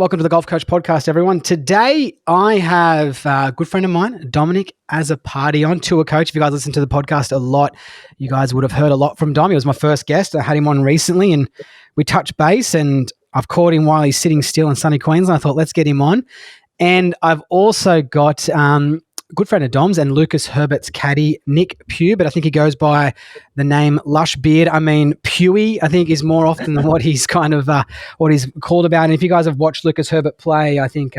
Welcome to the Golf Coach Podcast, everyone. Today, I have a good friend of mine, Dominic Azzopardi, on, tour coach. If you guys listen to the podcast a lot, you guys would have heard a lot from Dom. He was my first guest. I had him on recently, and we touched base, and I've caught him while he's sitting still in sunny Queensland. I thought, let's get him on. And I've also got a good friend of Dom's and Lucas Herbert's caddy, Nick Pugh, but I think he goes by the name Lush Beard. I mean, Pughy, I think, is more often than what he's kind of what he's called about. And if you guys have watched Lucas Herbert play, I think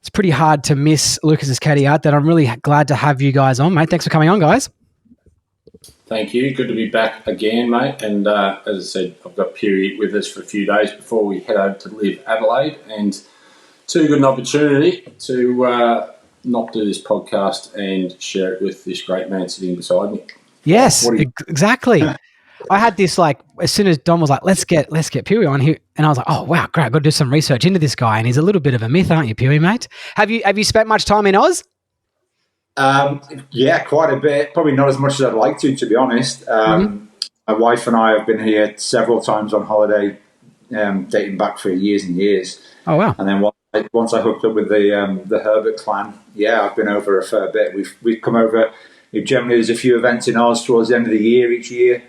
it's pretty hard to miss Lucas's caddy out. That I'm really glad to have you guys on, mate. Thanks for coming on, guys. Thank you. Good to be back again, mate. And as I said, I've got Pughy with us for a few days before we head over to live Adelaide, and too good an opportunity to not do this podcast and share it with this great man sitting beside me. Yes, exactly. I had this, like, as soon as Dom was like, let's get Pughy on here, and I was like, oh wow, great, I've got to do some research into this guy, and he's a little bit of a myth, aren't you, Pughy, mate? Have you spent much time in Oz? Yeah, quite a bit. Probably not as much as I'd like to be honest. My wife and I have been here several times on holiday, dating back for years and years. Oh wow! And then once I hooked up with the Herbert clan, yeah, I've been over a fair bit. We've come over. Generally, there's a few events in Oz towards the end of the year each year,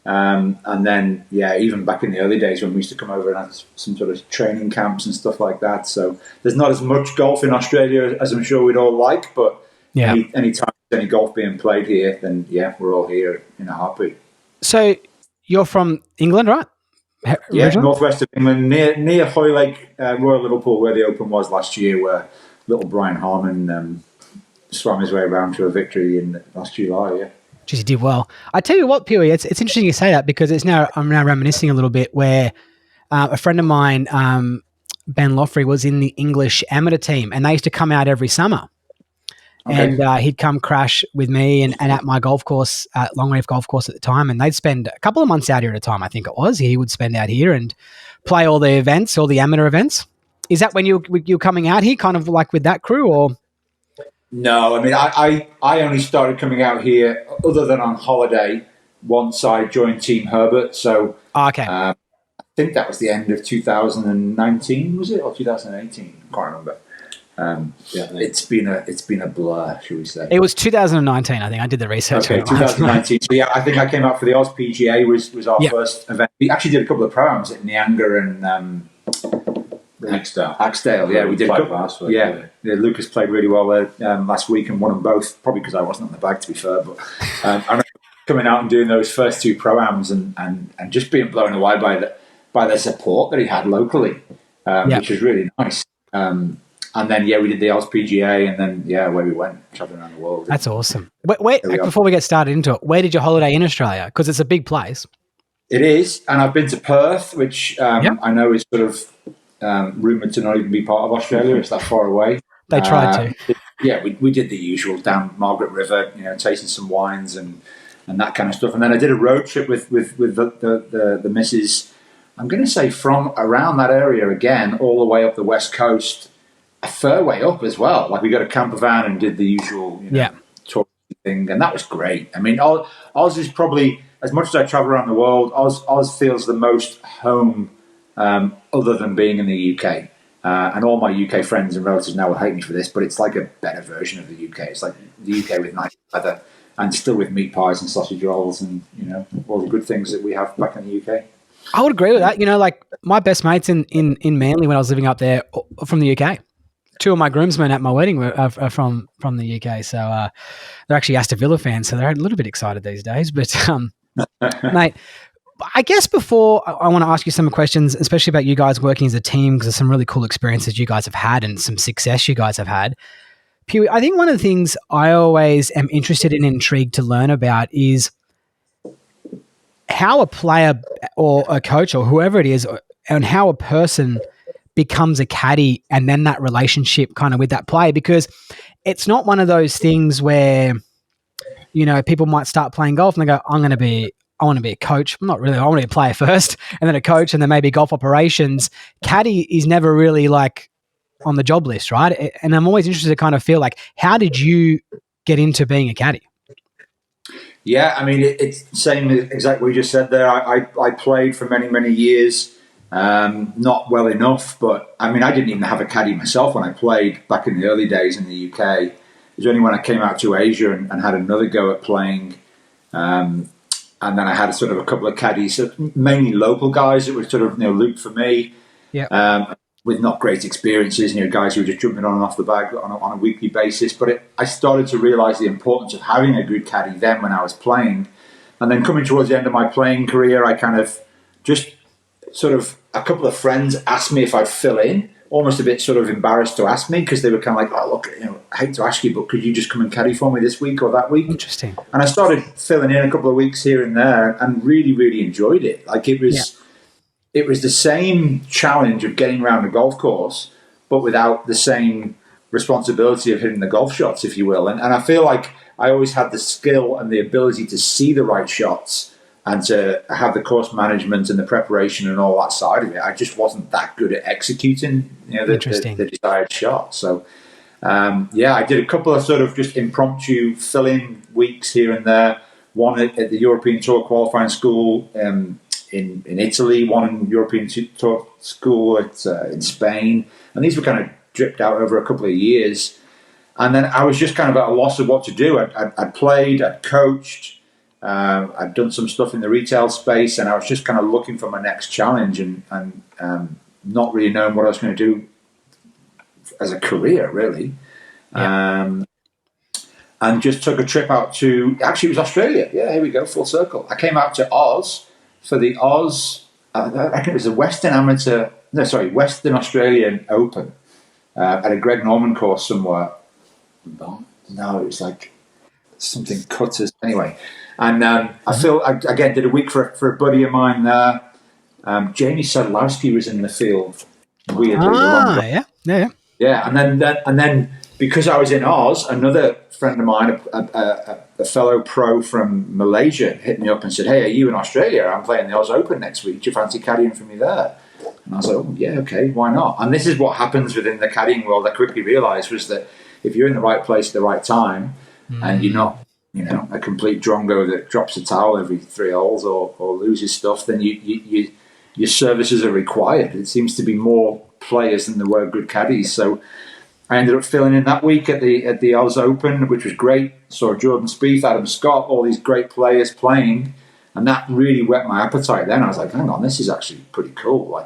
and then even back in the early days when we used to come over and have some sort of training camps and stuff like that. So there's not as much golf in Australia as I'm sure we'd all like, but any time there's any golf being played here, then we're all here in a heartbeat. So you're from England, right? Yeah, northwest of England, near Hoylake, Royal Liverpool, where the Open was last year, where little Brian Harman swam his way around to a victory in last July. Yeah, geez, he did well. I tell you what, Pughy, it's interesting you say that, because I'm now reminiscing a little bit where a friend of mine, Ben Loffrey, was in the English amateur team, and they used to come out every summer. Okay. And he'd come crash with me and at my golf course, Longreef Golf Course at the time, and they'd spend a couple of months out here at a time, I think it was. He would spend out here and play all the events, all the amateur events. Is that when you're coming out here, kind of like with that crew, or? No, I mean, I only started coming out here, other than on holiday, once I joined Team Herbert. So okay. I think that was the end of 2019, was it, or 2018? I can't remember. It's been a blur, shall we say? It was 2019, I think. I did the research. Okay, 2019. So I think I came out for the Oz PGA was our first event. We actually did a couple of programs at Nyanga and Axdale. Yeah, we did. Last week. Yeah, Lucas played really well there last week and won them both. Probably because I wasn't on the bag, to be fair. But I remember coming out and doing those first two programs and just being blown away by the support that he had locally, which was really nice. And then, we did the Oz PGA, and then, away we went, traveling around the world. That's awesome. Wait, before we get started into it, where did you holiday in Australia? Because it's a big place. It is, and I've been to Perth, which I know is sort of rumoured to not even be part of Australia. It's that far away. They tried to. We did the usual down Margaret River, tasting some wines and that kind of stuff. And then I did a road trip with the missus, I'm going to say from around that area again, all the way up the west coast, a fair way up as well. Like we got a camper van and did the usual tour thing, and that was great. I mean, Oz is probably, as much as I travel around the world, Oz feels the most home, other than being in the UK. And all my UK friends and relatives now will hate me for this, but it's like a better version of the UK. It's like the UK with nice weather and still with meat pies and sausage rolls and all the good things that we have back in the UK. I would agree with that. Like my best mates in Manly when I was living up there from the UK. Two of my groomsmen at my wedding were from the UK, so they're actually Aston Villa fans, so they're a little bit excited these days. But mate, I guess before I want to ask you some questions, especially about you guys working as a team, because there's some really cool experiences you guys have had and some success you guys have had. Pugh, I think one of the things I always am interested and intrigued to learn about is how a player or a coach or whoever it is, and how a person becomes a caddy, and then that relationship kind of with that player, because it's not one of those things where, people might start playing golf and they go, I want to be a coach. Not really. I want to be a player first and then a coach and then maybe golf operations. Caddy is never really like on the job list, right? And I'm always interested to kind of feel like, how did you get into being a caddy? Yeah, I mean, it's same exactly what you just said there. I played for many, many years Not well enough, but I mean, I didn't even have a caddy myself when I played back in the early days in the UK. It was only when I came out to Asia and had another go at playing. And then I had sort of a couple of caddies, mainly local guys that were sort of, looped for me. Yeah. With not great experiences, guys who were just jumping on and off the bag on a weekly basis. But I started to realise the importance of having a good caddy then when I was playing. And then coming towards the end of my playing career, I kind of just sort of, a couple of friends asked me if I'd fill in, almost a bit sort of embarrassed to ask me because they were kind of like, oh, look, I hate to ask you, but could you just come and caddy for me this week or that week? Interesting. And I started filling in a couple of weeks here and there and really, really enjoyed it. Like it was the same challenge of getting around a golf course, but without the same responsibility of hitting the golf shots, if you will. And I feel like I always had the skill and the ability to see the right shots and to have the course management and the preparation and all that side of it. I just wasn't that good at executing the desired shot. So, I did a couple of sort of just impromptu fill-in weeks here and there. One at the European Tour qualifying school in Italy, one in European Tour school in Spain. And these were kind of dripped out over a couple of years. And then I was just kind of at a loss of what to do. I'd played, I'd coached, I'd done some stuff in the retail space, and I was just kind of looking for my next challenge and not really knowing what I was going to do as a career, really. Yeah. And just took a trip out to, actually it was Australia. Yeah, here we go, full circle. I came out to Oz for the Oz, I think it was the Western Australian Open at a Greg Norman course somewhere. No, it was like something Cutters. Anyway, and I again did a week for a buddy of mine there. Jamie Sadlowski was in the field. Weirdly, yeah. And then because I was in Oz, another friend of mine, a fellow pro from Malaysia, hit me up and said, "Hey, are you in Australia? I'm playing the Oz Open next week. Do you fancy caddying for me there?" And I was like, "Oh, yeah, okay, why not?" And this is what happens within the caddying world. I quickly realised was that if you're in the right place at the right time, and you're not, a complete drongo that drops a towel every 3 holes or loses stuff, then your services are required. It seems to be more players than there were good caddies. So I ended up filling in that week at the Oz Open, which was great. Saw Jordan Spieth, Adam Scott, all these great players playing, and that really whet my appetite. Then I was like, hang on, this is actually pretty cool.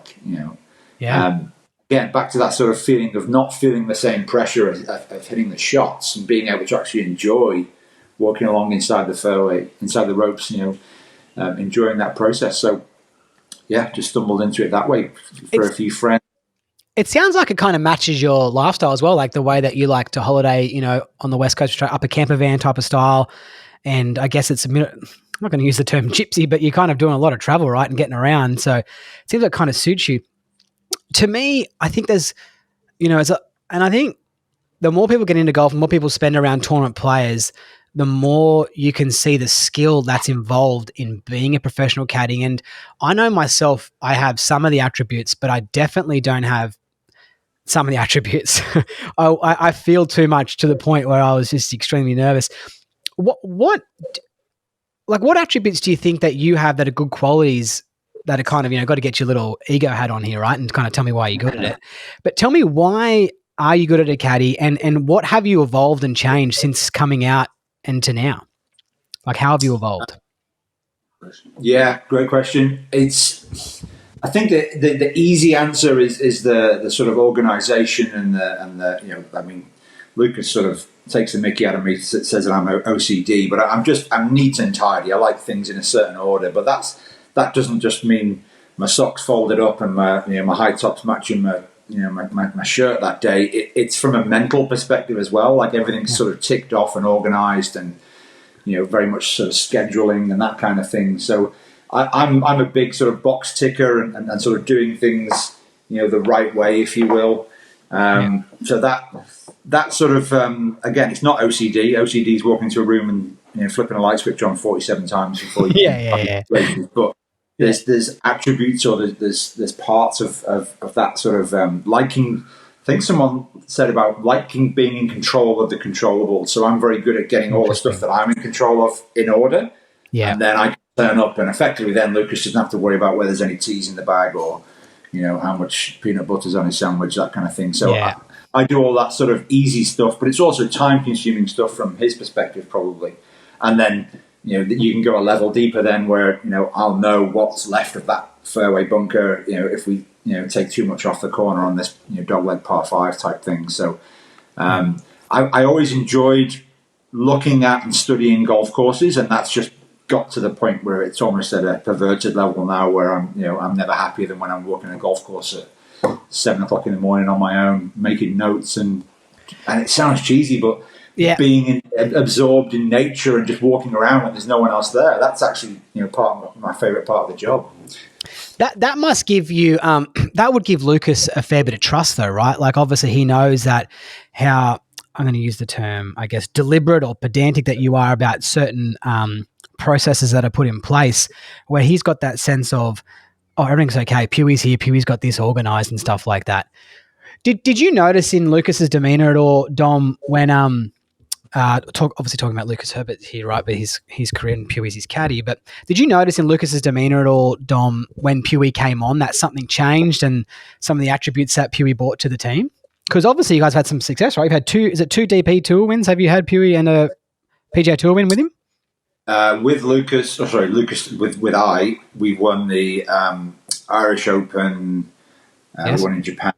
Again, back to that sort of feeling of not feeling the same pressure of hitting the shots and being able to actually enjoy walking along inside the fairway, inside the ropes, enjoying that process. So, just stumbled into it that way for a few friends. It sounds like it kind of matches your lifestyle as well, like the way that you like to holiday, on the West Coast, up a camper van type of style. And I guess I'm not going to use the term gypsy, but you're kind of doing a lot of travel, right, and getting around. So it seems like it kind of suits you. To me, I think there's, and I think the more people get into golf, the more people spend around tournament players, the more you can see the skill that's involved in being a professional caddy. And I know myself, I have some of the attributes, but I definitely don't have some of the attributes. I feel too much to the point where I was just extremely nervous. What attributes do you think that you have that are good qualities that are kind of, got to get your little ego hat on here, right? And kind of tell me why you're good at it. But tell me, why are you good at a caddy, and what have you evolved and changed since coming out and to now? Like, how have you evolved? Yeah, great question. I think the easy answer is the sort of organisation and the Lucas sort of takes the mickey out of me, says that I'm OCD, but I'm neat and tidy. I like things in a certain order, but that doesn't just mean my socks folded up and my high tops matching my shirt that day. It's from a mental perspective as well. Like everything's sort of ticked off and organised, and very much sort of scheduling and that kind of thing. So I'm a big sort of box ticker and sort of doing things the right way, if you will. So that sort of again, it's not OCD. OCD is walking into a room and flipping a light switch on 47 times before you But there's attributes, or there's parts of that sort of liking. I think someone said about liking being in control of the controllable. So I'm very good at getting all the stuff that I'm in control of in order. Yeah. And then I turn up, and effectively then Lucas doesn't have to worry about whether there's any teas in the bag or how much peanut butter's on his sandwich, that kind of thing. So Yeah. I do all that sort of easy stuff, but it's also time-consuming stuff from his perspective, probably. And then, you can go a level deeper then where, I'll know what's left of that fairway bunker, if we, take too much off the corner on this, dogleg par 5 type thing. So I always enjoyed looking at and studying golf courses, and that's just got to the point where it's almost at a perverted level now where I'm never happier than when I'm walking a golf course at 7 o'clock in the morning on my own, making notes, and it sounds cheesy, but being absorbed in nature and just walking around when there's no one else there, that's actually part of my favourite part of the job. That must give you that would give Lucas a fair bit of trust though, right? Like obviously he knows that how, I'm going to use the term, I guess, deliberate or pedantic that you are about certain processes that are put in place, where he's got that sense of, oh, everything's okay, Pughy's here, Pughy's got this organised and stuff like that. Did you notice in Lucas's demeanour at all, Dom, when obviously talking about Lucas Herbert here, right? But his career in Pughy's his caddy. But did you notice in Lucas's demeanour at all, Dom, when Pughy came on, that something changed and some of the attributes that Pughy brought to the team? Because obviously you guys have had some success, right? You've had two DP Tour wins. Have you had Pughy and a PGA Tour win with him? With Lucas, we won the Irish Open, we won in Japan,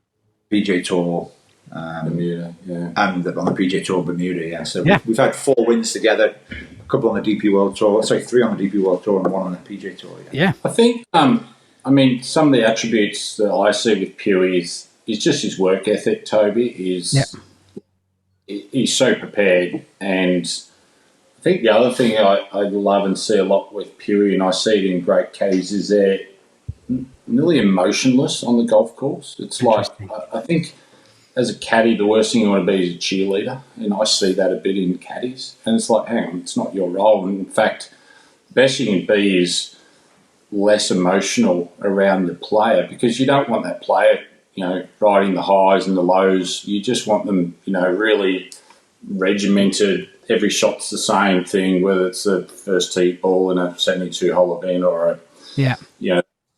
PGA Tour, Bermuda, and on the PGA Tour Bermuda, yeah. So we've had 4 wins together, a couple on the DP World Tour, 3 on the DP World Tour and 1 on the PGA Tour. Yeah. I think, some of the attributes that I see with Pughy is just his work ethic, Toby. He's so prepared, and I think the other thing I love and see a lot with Pughy, and I see it in great caddies, is they're nearly emotionless on the golf course. It's like, I think as a caddy, the worst thing you want to be is a cheerleader, and I see that a bit in caddies. And it's like, hang on, it's not your role. And in fact, the best you can be is less emotional around the player, because you don't want that player, riding the highs and the lows. You just want them, really regimented. Every shot's the same thing, whether it's the first tee ball in a 72-hole event or a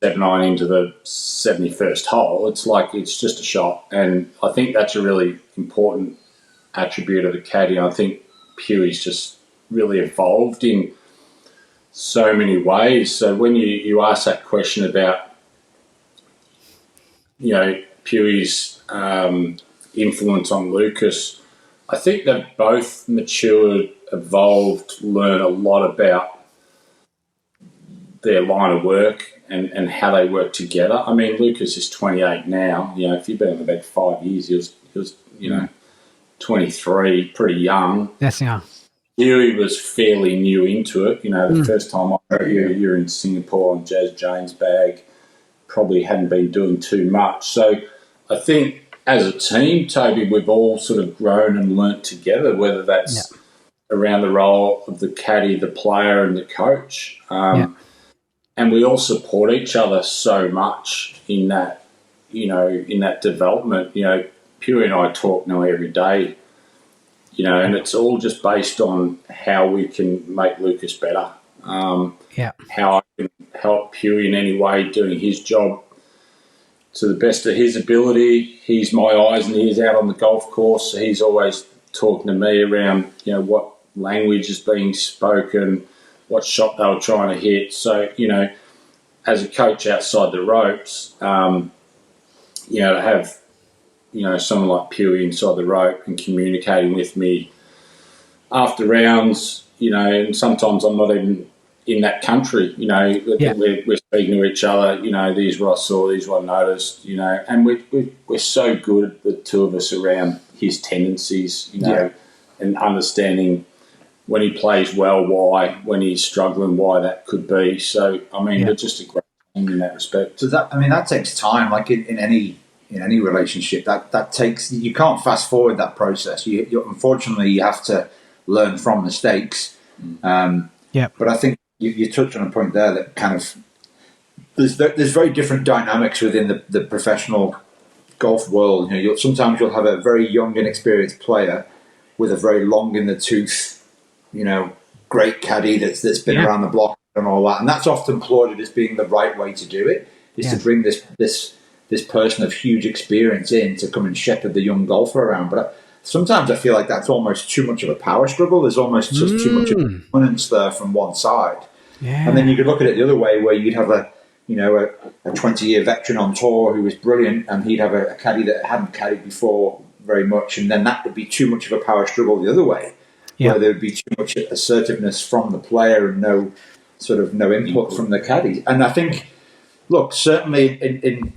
7-9 into the 71st hole. It's like, it's just a shot. And I think that's a really important attribute of the caddy. I think Pughy's just really evolved in so many ways. So when you ask that question about, Pughy's influence on Lucas, I think they've both matured, evolved, learned a lot about their line of work and how they work together. I mean, Lucas is 28 now. If you've been on the bed 5 years, he was 23, pretty young. Yes, yeah. Pughy was fairly new into it. The first time I heard you're in Singapore on Jazz Jane's bag, probably hadn't been doing too much. So I think as a team, Toby, we've all sort of grown and learnt together, whether that's around the role of the caddy, the player and the coach. And we all support each other so much in that, in that development. Pughy and I talk now every day, and it's all just based on how we can make Lucas better. How I can help Pughy in any way doing his job to the best of his ability. He's my eyes and ears out on the golf course. So he's always talking to me around, what language is being spoken, what shot they were trying to hit. So, as a coach outside the ropes, to have, someone like Pughy inside the rope and communicating with me after rounds, and sometimes I'm not even in that country, we're speaking to each other, these what I saw, these what I noticed, and we're so good, the two of us, around his tendencies, and understanding when he plays well, why, when he's struggling, why that could be. So, we're just a great team in that respect. So that takes time, like in any relationship, that takes, you can't fast forward that process. You unfortunately, you have to learn from mistakes. But I think you touched on a point there that kind of, there's very different dynamics within the professional golf world. Sometimes you'll have a very young, inexperienced player with a very long in the tooth, great caddy that's been around the block and all that, and that's often applauded as being the right way to do it. Is to bring this this person of huge experience in to come and shepherd the young golfer around. But sometimes I feel like that's almost too much of a power struggle. There's almost just too much of dominance there from one side. Yeah. And then you could look at it the other way, where you'd have a 20-year veteran on tour who was brilliant, and he'd have a caddy that hadn't caddied before very much, and then that would be too much of a power struggle the other way, where there would be too much assertiveness from the player and no input from the caddy. And I think, look, certainly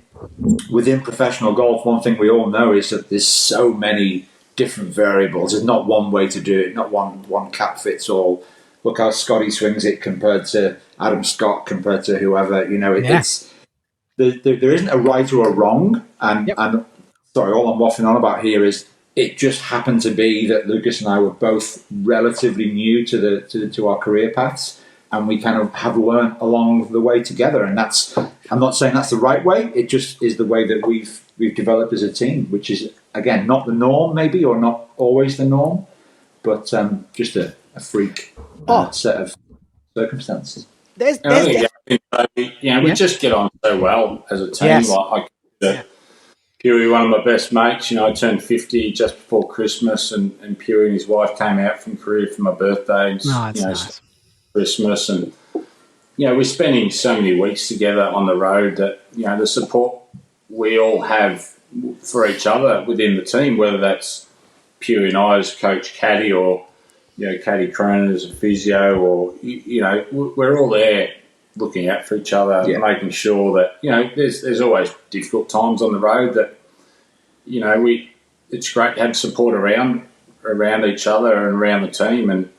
within professional golf, one thing we all know is that there's so many different variables. There's not one way to do it, not one cap fits all. Look how Scotty swings it compared to Adam Scott, compared to whoever. It's there isn't a right or a wrong. And sorry, all I'm waffling on about here is it just happened to be that Lucas and I were both relatively new to our career paths, and we kind of have learned along the way together. And I'm not saying that's the right way. It just is the way that we've developed as a team, which is, again, not the norm maybe, or not always the norm, but just a freak set of circumstances. We just get on so well as a team. Yes. Pugh, one of my best mates, I turned 50 just before Christmas, and Pugh and his wife came out from Korea for my birthday. And, nice. Christmas, and we're spending so many weeks together on the road that the support we all have for each other within the team, whether that's Pugh and I as Coach Caddy, or Caddy Cronin as a physio, or we're all there looking out for each other, making sure that there's always difficult times on the road that it's great to have support around each other and around the team. And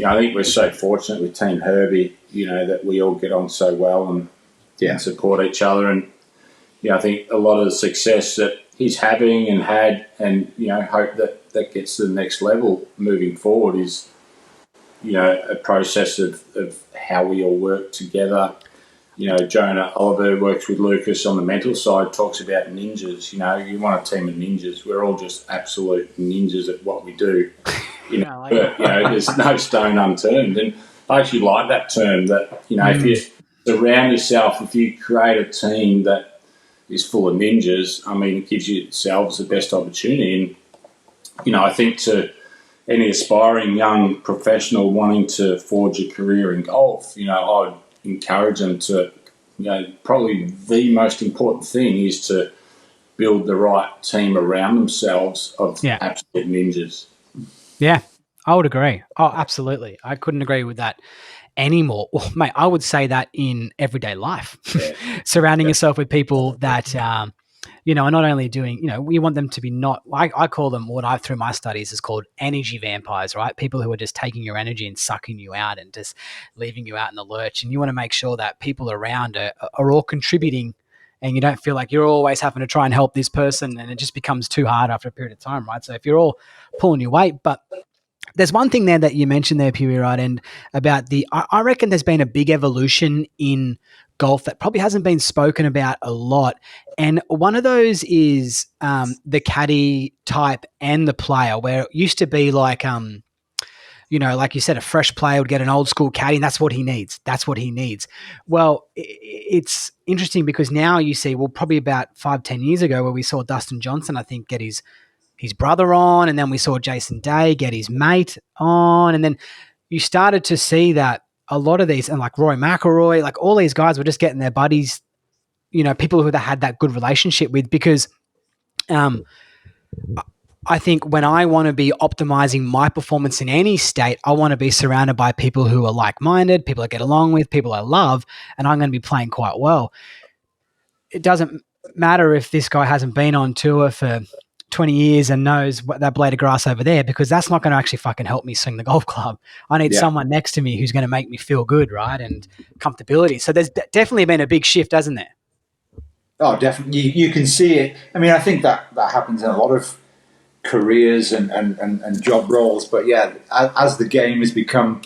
I think we're so fortunate with Team Herbie, that we all get on so well and support each other. And I think a lot of the success that he's having and had, and hope that gets to the next level moving forward, is a process of how we all work together. Jonah Oliver works with Lucas on the mental side, talks about ninjas. You want a team of ninjas. We're all just absolute ninjas at what we do. There's no stone unturned. And I actually like that term, that, if you surround yourself, if you create a team that is full of ninjas, it gives yourselves the best opportunity. And, I think to any aspiring young professional wanting to forge a career in golf, I'd encourage them to, probably the most important thing is to build the right team around themselves of absolute ninjas. Yeah, I would agree. Oh, absolutely. I couldn't agree with that anymore. Well, mate, I would say that in everyday life, surrounding yourself with people that, are not only doing, we want them to be I call them, what I've through my studies is called energy vampires, right? People who are just taking your energy and sucking you out and just leaving you out in the lurch. And you want to make sure that people around are all contributing, and you don't feel like you're always having to try and help this person, and it just becomes too hard after a period of time, right? So if you're all pulling your weight, but there's one thing there that you mentioned there, Pugh, right? And about I reckon there's been a big evolution in golf that probably hasn't been spoken about a lot. And one of those is the caddy type and the player, where it used to be like, like you said, a fresh player would get an old school caddy, and that's what he needs. That's what he needs. Well, it's interesting because now you see, probably about 5-10 years ago, where we saw Dustin Johnson, I think, get his brother on, and then we saw Jason Day get his mate on, and then you started to see that a lot of these, and like Roy McIlroy, like all these guys were just getting their buddies, people who they had that good relationship with, because I think when I want to be optimizing my performance in any state, I want to be surrounded by people who are like-minded, people I get along with, people I love, and I'm going to be playing quite well. It doesn't matter if this guy hasn't been on tour for 20 years and knows what that blade of grass over there, because that's not going to actually fucking help me swing the golf club. I need someone next to me who's going to make me feel good, right? And comfortability. So there's definitely been a big shift, hasn't there? Oh, definitely. You can see it. I think that happens in a lot of careers and job roles. But as the game has become,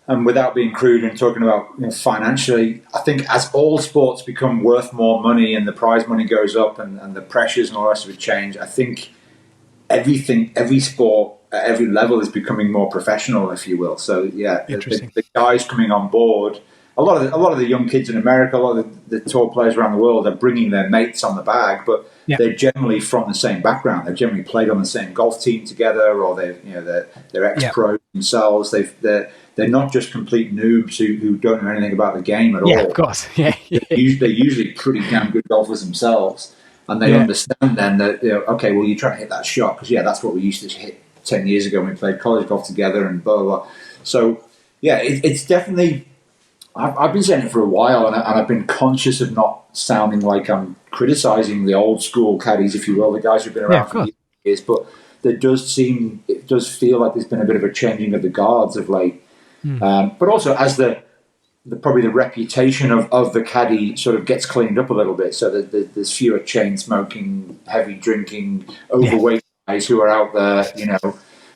and without being crude and talking about financially, I think as all sports become worth more money and the prize money goes up and the pressures and all the rest of it change, I think every sport at every level is becoming more professional, if you will. So the guys coming on board a lot of the young kids in America, a lot of the tour players around the world are bringing their mates on the bag, but they're generally from the same background. They've generally played on the same golf team together, or they're ex-pros themselves. They're not just complete noobs who don't know anything about the game at all. Yeah, of course. Yeah, They're usually pretty damn good golfers themselves, and they understand then that okay, well, you're trying to hit that shot because that's what we used to hit 10 years ago when we played college golf together and blah blah blah. So it's definitely. I've been saying it for a while, and I've been conscious of not sounding like I'm criticising the old school caddies, if you will, the guys who've been around for years. But it does feel like there's been a bit of a changing of the guards of late. But also as probably the reputation of the caddy sort of gets cleaned up a little bit, so that there's fewer chain smoking, heavy drinking, overweight guys who are out there,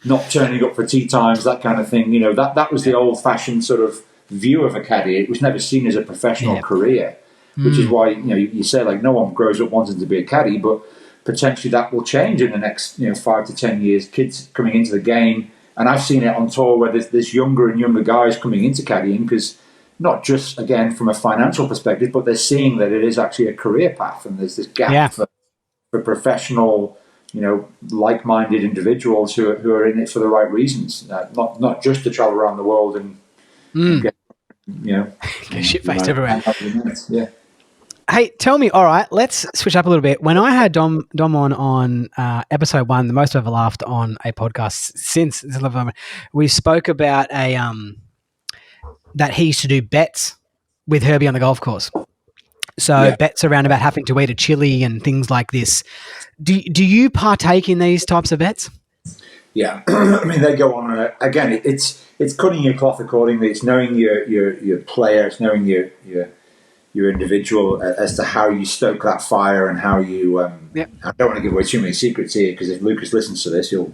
not turning up for tee times, that kind of thing. That was the old fashioned sort of view of a caddy. It was never seen as a professional career, which is why you say like no one grows up wanting to be a caddy, but potentially that will change in the next 5 to 10 years. Kids coming into the game, and I've seen it on tour where there's younger and younger guys coming into caddying because not just again from a financial perspective, but they're seeing that it is actually a career path, and there's this gap for professional, like-minded individuals who are in it for the right reasons, not just to travel around the world and get shit-faced everywhere. Yeah. Hey, tell me, all right, let's switch up a little bit. When I had Dom on episode 1, the most I've ever laughed on a podcast since, we spoke about that he used to do bets with Herbie on the golf course. So bets around about having to eat a chili and things like this. Do you partake in these types of bets? Yeah, I mean they go on. Again, it's cutting your cloth accordingly. It's knowing your player. It's knowing your individual as to how you stoke that fire and how you. I don't want to give away too many secrets here because if Lucas listens to this, he'll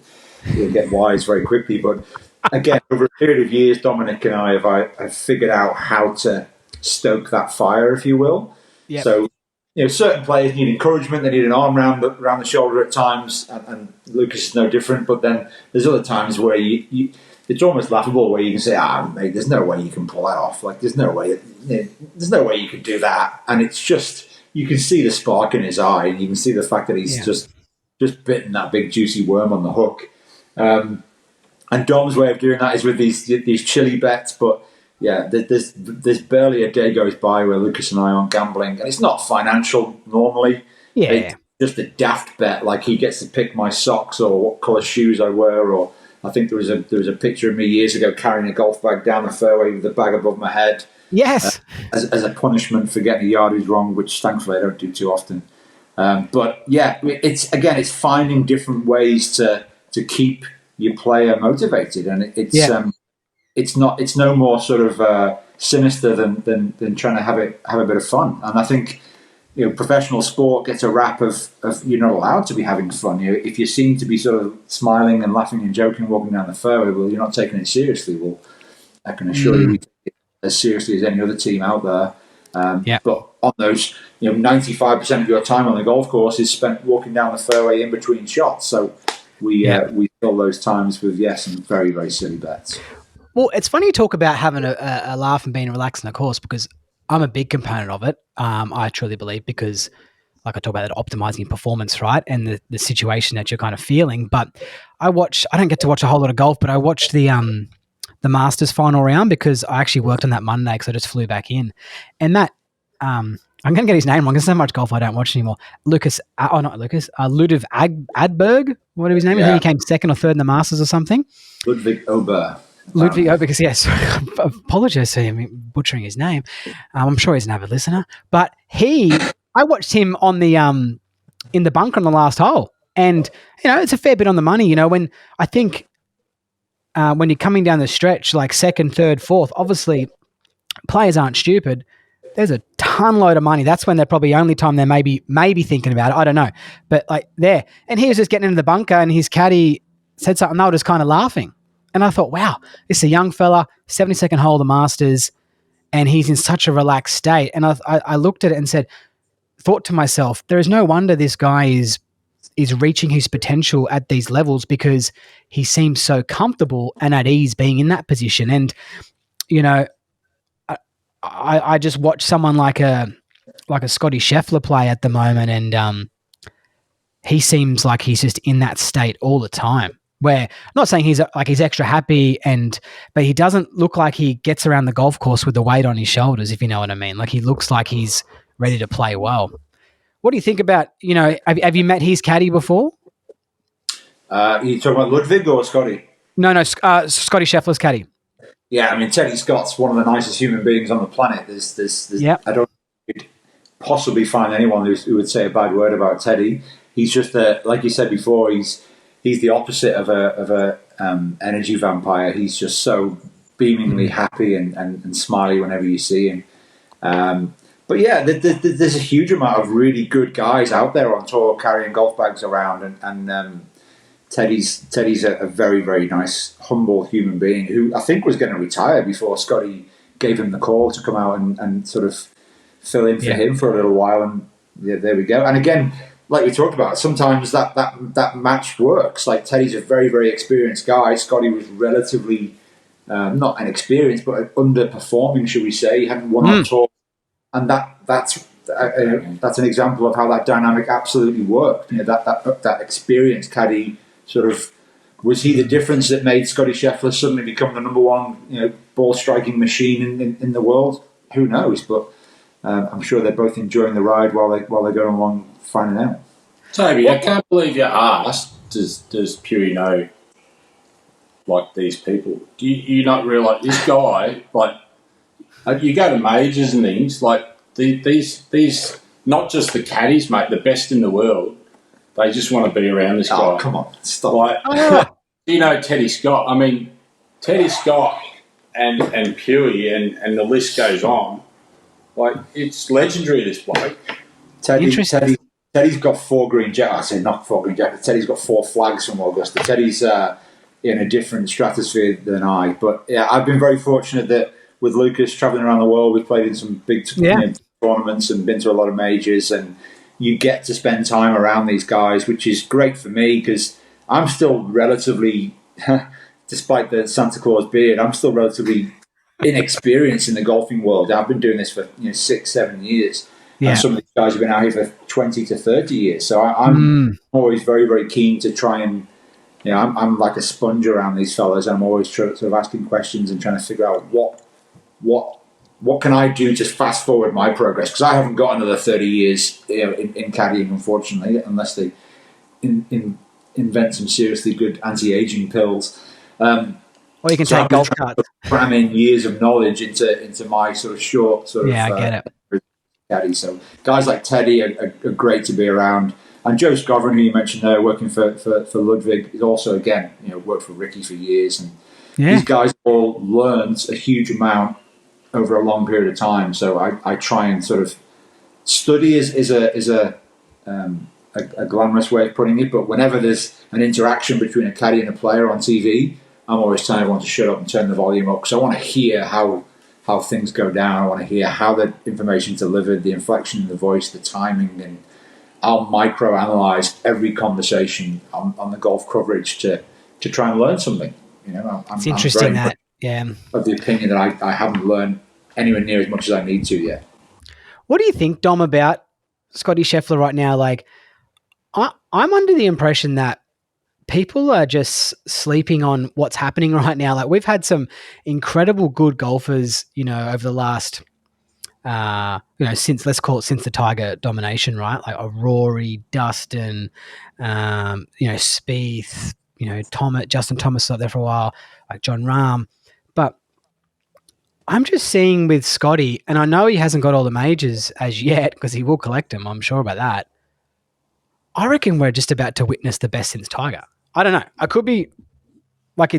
get wise very quickly. But again, over a period of years, Dominic and I have figured out how to stoke that fire, if you will. Yep. So. Certain players need encouragement. They need an arm around the shoulder at times, and Lucas is no different. But then there's other times where it's almost laughable, where you can say, mate, there's no way you can pull that off. Like, there's no way you can do that. And it's just, you can see the spark in his eye, and you can see the fact that he's just bitten that big juicy worm on the hook. And Dom's way of doing that is with these chili bets, but. Yeah, there's barely a day goes by where Lucas and I aren't gambling, and it's not financial normally. Yeah, it's just a daft bet, like he gets to pick my socks or what colour shoes I wear, or I think there was a picture of me years ago carrying a golf bag down the fairway with the bag above my head. Yes, as a punishment for getting a yardage wrong, which thankfully I don't do too often. But yeah, it's finding different ways to keep your player motivated, and it's no more sort of sinister than trying to have a bit of fun. And I think professional sport gets a rap of you're not allowed to be having fun. If you seem to be sort of smiling and laughing and joking walking down the fairway, well, you're not taking it seriously. Well, I can assure you we take it as seriously as any other team out there. But on those, 95% of your time on the golf course is spent walking down the fairway in between shots. So we fill those times with some very, very silly bets. Well, it's funny you talk about having a laugh and being relaxed on the course because I'm a big component of it. I truly believe because, like I talk about that optimizing your performance, right, and the situation that you're kind of feeling. But I don't get to watch a whole lot of golf, but I watched the Masters final round because I actually worked on that Monday because I just flew back in. And that I'm going to get his name wrong. There's so much golf I don't watch anymore. Ludwig Adberg, whatever his name is. I think he came second or third in the Masters or something. Ludwig Ober. Because I apologize to him butchering his name. I'm sure he's an avid listener, but I watched him on the in the bunker on the last hole, and it's a fair bit on the money. When I think when you're coming down the stretch, like second, third, fourth, obviously players aren't stupid. There's a ton load of money. That's when they're probably only time they're maybe thinking about it. I don't know, but like there, and he was just getting into the bunker, and his caddy said something. They were just kind of laughing. And I thought, wow, this is a young fella, 72nd hole of the Masters, and he's in such a relaxed state. And I looked at it and thought to myself, there is no wonder this guy is reaching his potential at these levels because he seems so comfortable and at ease being in that position. And, I just watch someone like a Scotty Scheffler play at the moment, and he seems like he's just in that state all the time. Where I'm not saying he's extra happy, but he doesn't look like he gets around the golf course with the weight on his shoulders, if you know what I mean. Like he looks like he's ready to play well. What do you think about, have you met his caddy before? You talking about Ludwig or Scotty? No, Scotty Scheffler's caddy. Yeah, I mean, Teddy Scott's one of the nicest human beings on the planet. Yep. I don't think you'd possibly find anyone who would say a bad word about Teddy. He's just like you said before, he's the opposite of a energy vampire. He's just so beamingly happy and smiley whenever you see him. But yeah, there's a huge amount of really good guys out there on tour carrying golf bags around, and Teddy's a very, very nice, humble human being who I think was going to retire before Scotty gave him the call to come out and sort of fill in for him for a little while. And yeah, there we go. And again, like we talked about, sometimes that match works. Like Teddy's a very, very experienced guy. Scotty was relatively not inexperienced, but underperforming, should we say. He hadn't won on tour, and that's an example of how that dynamic absolutely worked. That experienced caddy. Sort of, was he the difference that made Scotty Scheffler suddenly become the number one, ball striking machine in the world? Who knows? But I'm sure they're both enjoying the ride while they're going along finding out. Toby, I can't believe you asked. Does Pugh know like these people? Do you not realise this guy? Like, you go to majors and things like these. Not just the caddies, mate. The best in the world. They just want to be around this guy. Oh, come on. Stop. Like, Teddy Scott. I mean, Teddy Scott and Pugh and the list goes on. Like, it's legendary, this bloke. Teddy's got 4 green jackets. I say not 4 green jackets. Teddy's got 4 flags from Augusta. Teddy's in a different stratosphere than I. But, yeah, I've been very fortunate that with Lucas travelling around the world, we've played in some big tournaments and been to a lot of majors, and you get to spend time around these guys, which is great for me because I'm still relatively, despite the Santa Claus beard, I'm still relatively inexperienced in the golfing world. I've been doing this for 6-7 years. Yeah. And some of these guys have been out here for 20 to 30 years. So I'm always very, very keen to try and, I'm like a sponge around these fellas. I'm always sort of asking questions and trying to figure out what can I do to fast forward my progress? Because I haven't got another 30 years in caddying, unfortunately, unless they invent some seriously good anti-aging pills. Or you can take golf carts. Cram in years of knowledge into my sort of short I get it. Caddy. So guys like Teddy are great to be around. And Joe Scovern, who you mentioned there, working for Ludwig, is also, again, worked for Ricky for years. And these guys all learned a huge amount over a long period of time, so I try and sort of study is a glamorous way of putting it. But whenever there's an interaction between a caddy and a player on TV, I'm always telling everyone to shut up and turn the volume up because I want to hear how things go down. I want to hear how the information's delivered, the inflection in the voice, the timing, and I'll micro-analyze every conversation on the golf coverage to try and learn something. It's interesting that. Yeah. Of the opinion that I haven't learned anywhere near as much as I need to yet. What do you think, Dom, about Scotty Scheffler right now? Like, I'm under the impression that people are just sleeping on what's happening right now. Like, we've had some incredible good golfers, over the last, since the Tiger domination, right? Like a Rory, Dustin, Spieth, Justin Thomas was up there for a while, like John Rahm. But I'm just seeing with Scotty, and I know he hasn't got all the majors as yet because he will collect them. I'm sure about that. I reckon we're just about to witness the best since Tiger. I don't know. I could be like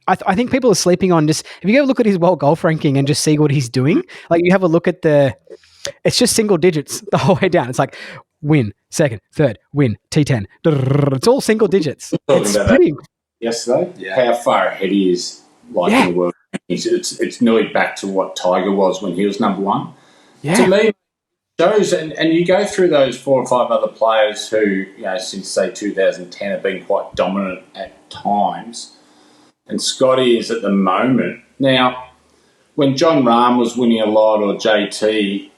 I think people are sleeping on just, if you go look at his world golf ranking and just see what he's doing, like you have a look at it's just single digits the whole way down. It's like win, second, third, win, T10. It's all single digits. It's pretty. Yesterday, how far ahead he is, in the world. It's nearly back to what Tiger was when he was number one. Yeah. To me, shows, and you go through those 4 or 5 other players who, since say 2010 have been quite dominant at times, and Scotty is at the moment. Now, when John Rahm was winning a lot or JT,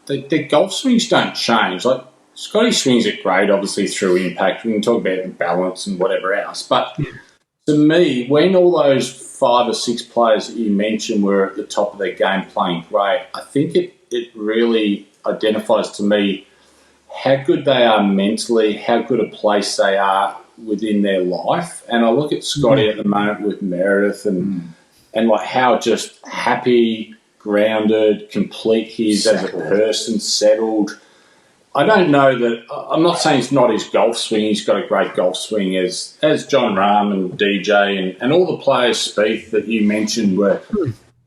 their golf swings don't change. Like Scotty swings it great, obviously through impact. We can talk about balance and whatever else. But to me, when all those 5 or 6 players that you mentioned were at the top of their game playing great, I think it really identifies to me how good they are mentally, how good a place they are within their life. And I look at Scotty at the moment with Meredith and like how just happy, grounded, complete he is as a person, settled. I don't know that – I'm not saying it's not his golf swing. He's got a great golf swing as John Rahm and DJ and all the players, Spieth, that you mentioned were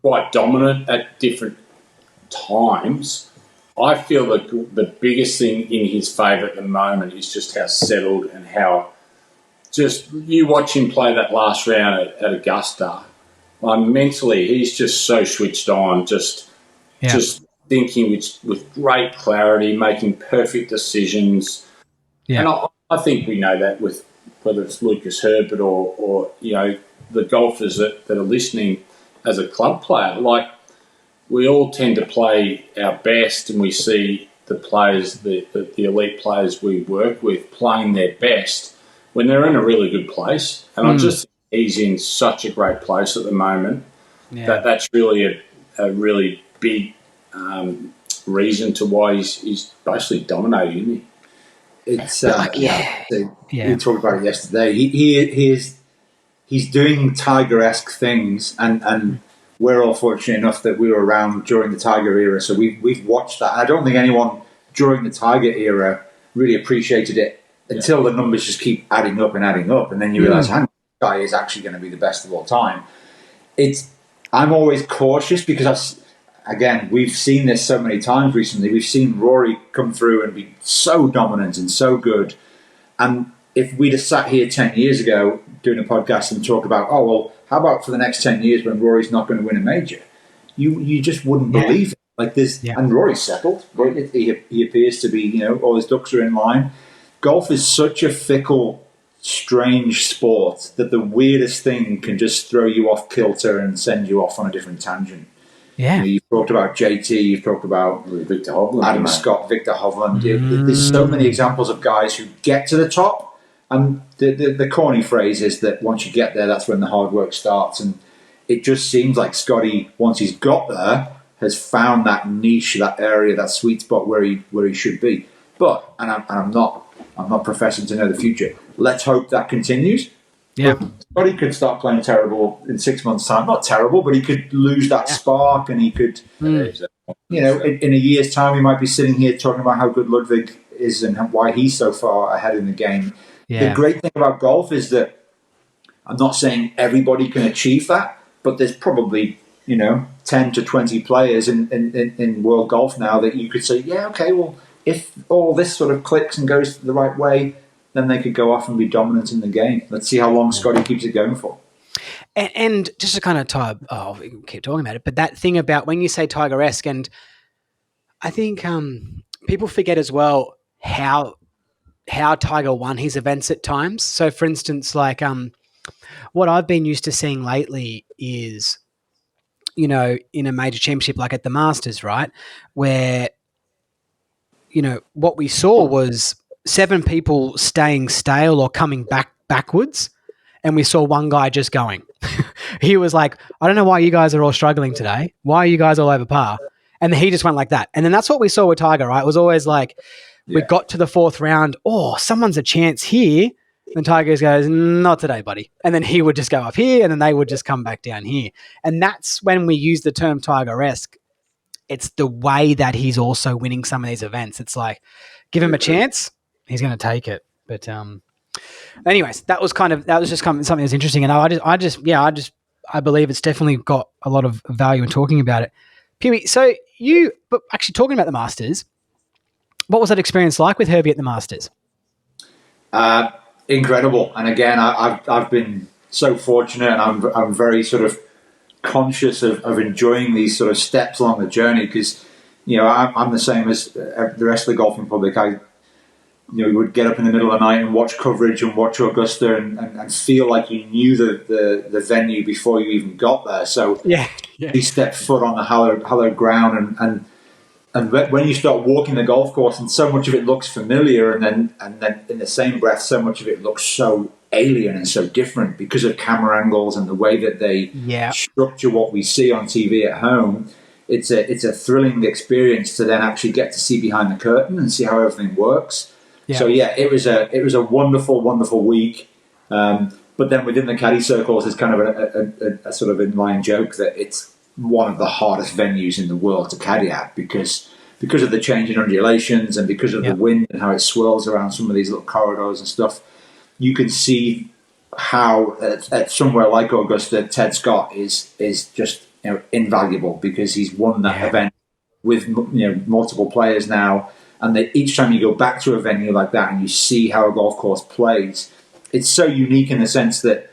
quite dominant at different times. I feel that the biggest thing in his favour at the moment is just how settled and how just you watch him play that last round at Augusta. Mentally, he's just so switched on, just thinking with great clarity, making perfect decisions. Yeah. And I think we know that with whether it's Lucas Herbert or the golfers that are listening as a club player. Like, we all tend to play our best and we see the players, the elite players we work with playing their best when they're in a really good place. And I just think he's in such a great place at the moment that's really a really big reason to why he's basically dominating, isn't he? It's we talked about it yesterday. He's doing Tiger-esque things, and we're all fortunate enough that we were around during the Tiger era, so we've watched that. And I don't think anyone during the Tiger era really appreciated it until the numbers just keep adding up, and then you realise, hang on, this guy is actually going to be the best of all time. I'm always cautious because again, we've seen this so many times recently. We've seen Rory come through and be so dominant and so good. And if we'd have sat here 10 years ago doing a podcast and talk about, how about for the next 10 years when Rory's not going to win a major? You just wouldn't believe it. Like this, and Rory's settled. He appears to be, all his ducks are in line. Golf is such a fickle, strange sport that the weirdest thing can just throw you off kilter and send you off on a different tangent. Yeah, you've talked about JT, you've talked about Victor Hovland, Adam Scott, Victor Hovland. There's so many examples of guys who get to the top, and the corny phrase is that once you get there, that's when the hard work starts. And it just seems like Scotty, once he's got there, has found that niche, that area, that sweet spot where he should be. But I'm not professing to know the future. Let's hope that continues. Yeah, but he could start playing terrible in 6 months' time. Not terrible, but he could lose that spark, and he could, in a year's time, he might be sitting here talking about how good Ludwig is and why he's so far ahead in the game. Yeah. The great thing about golf is that I'm not saying everybody can achieve that, but there's probably 10 to 20 players in world golf now that you could say, if all this sort of clicks and goes the right way, then they could go off and be dominant in the game. Let's see how long Scotty keeps it going for. And just to kind of we can keep talking about it, but that thing about when you say Tiger-esque, and I think people forget as well how Tiger won his events at times. So, for instance, like what I've been used to seeing lately is, in a major championship like at the Masters, right, where, what we saw was 7 people staying stale or coming backwards, and we saw one guy just going. He was like, I don't know why you guys are all struggling today. Why are you guys all over par? And then he just went like that. And then that's what we saw with Tiger, right? It was always like, we got to the 4th round, someone's a chance here. And Tiger goes, not today, buddy. And then he would just go up here, and then they would just come back down here. And that's when we use the term Tiger-esque. It's the way that he's also winning some of these events. It's like, give him a chance, he's going to take it. But anyways, that was just something that's interesting, and I believe it's definitely got a lot of value in talking about it. Pugh, so but actually talking about the Masters, what was that experience like with Herbie at the Masters? Incredible, and again, I've been so fortunate, and I'm very sort of conscious of enjoying these sort of steps along the journey because I'm the same as the rest of the golfing public. you would get up in the middle of the night and watch coverage and watch Augusta and feel like you knew the venue before you even got there. So you step foot on the hallowed ground and when you start walking the golf course, and so much of it looks familiar, and then in the same breath, so much of it looks so alien and so different because of camera angles and the way that they structure what we see on TV at home. It's a thrilling experience to then actually get to see behind the curtain and see how everything works. Yeah. So it was a wonderful week. But then within the caddy circles, there's kind of a sort of inline joke that it's one of the hardest venues in the world to caddy at because of the change in undulations and because of the wind and how it swirls around some of these little corridors and stuff. You can see how at somewhere like Augusta, Ted Scott is just invaluable because he's won that event with multiple players now, and each time you go back to a venue like that and you see how a golf course plays, it's so unique in the sense that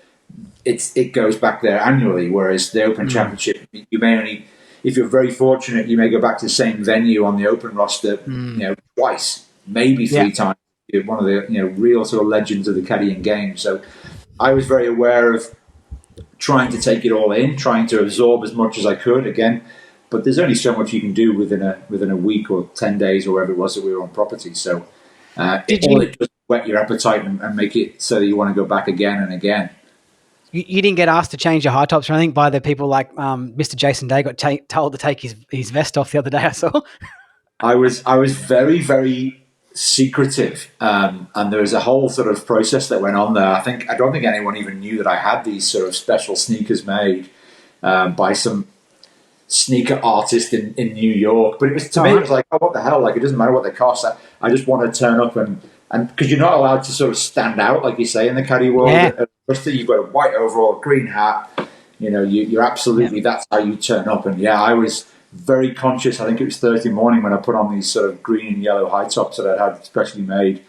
it goes back there annually, whereas the Open Championship, you may only, if you're very fortunate, you may go back to the same venue on the Open roster, twice, maybe three times. You're one of the real sort of legends of the caddying game. So I was very aware of trying to take it all in, trying to absorb as much as I could again. But there's only so much you can do within a week or 10 days or whatever it was that we were on property. So it just whet your appetite and make it so that you want to go back again and again. You didn't get asked to change your high tops or anything by the people like Mr. Jason Day got told to take his vest off the other day, I saw. I was very, very secretive, and there was a whole sort of process that went on there. I don't think anyone even knew that I had these sort of special sneakers made by some sneaker artist in New York. But it was, to me, it was like, oh, what the hell? Like, it doesn't matter what they cost. I just want to turn up and because you're not allowed to sort of stand out, like you say, in the caddy world. You've got a white overall, green hat. You're absolutely, that's how you turn up. And I was very conscious. I think it was Thursday morning when I put on these sort of green and yellow high tops that I'd had specially made.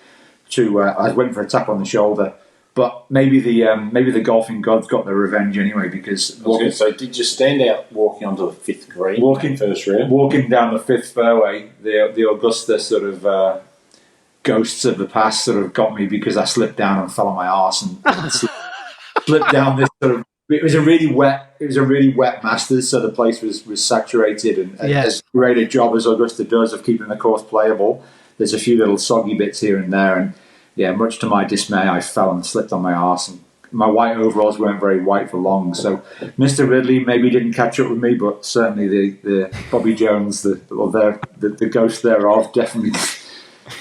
I was waiting for a tap on the shoulder, but maybe the golfing gods got their revenge anyway because. So did you stand out walking onto the fifth green? First round, walking down the fifth fairway, the Augusta sort of. Ghosts of the past sort of got me because I slipped down and fell on my arse and slipped down this sort of. It was a really wet Masters, so the place was saturated and as great a job as Augusta does of keeping the course playable. There's a few little soggy bits here and there, and much to my dismay, I fell and slipped on my arse. And my white overalls weren't very white for long, so Mr. Ridley maybe didn't catch up with me, but certainly the Bobby Jones, the ghost thereof, definitely.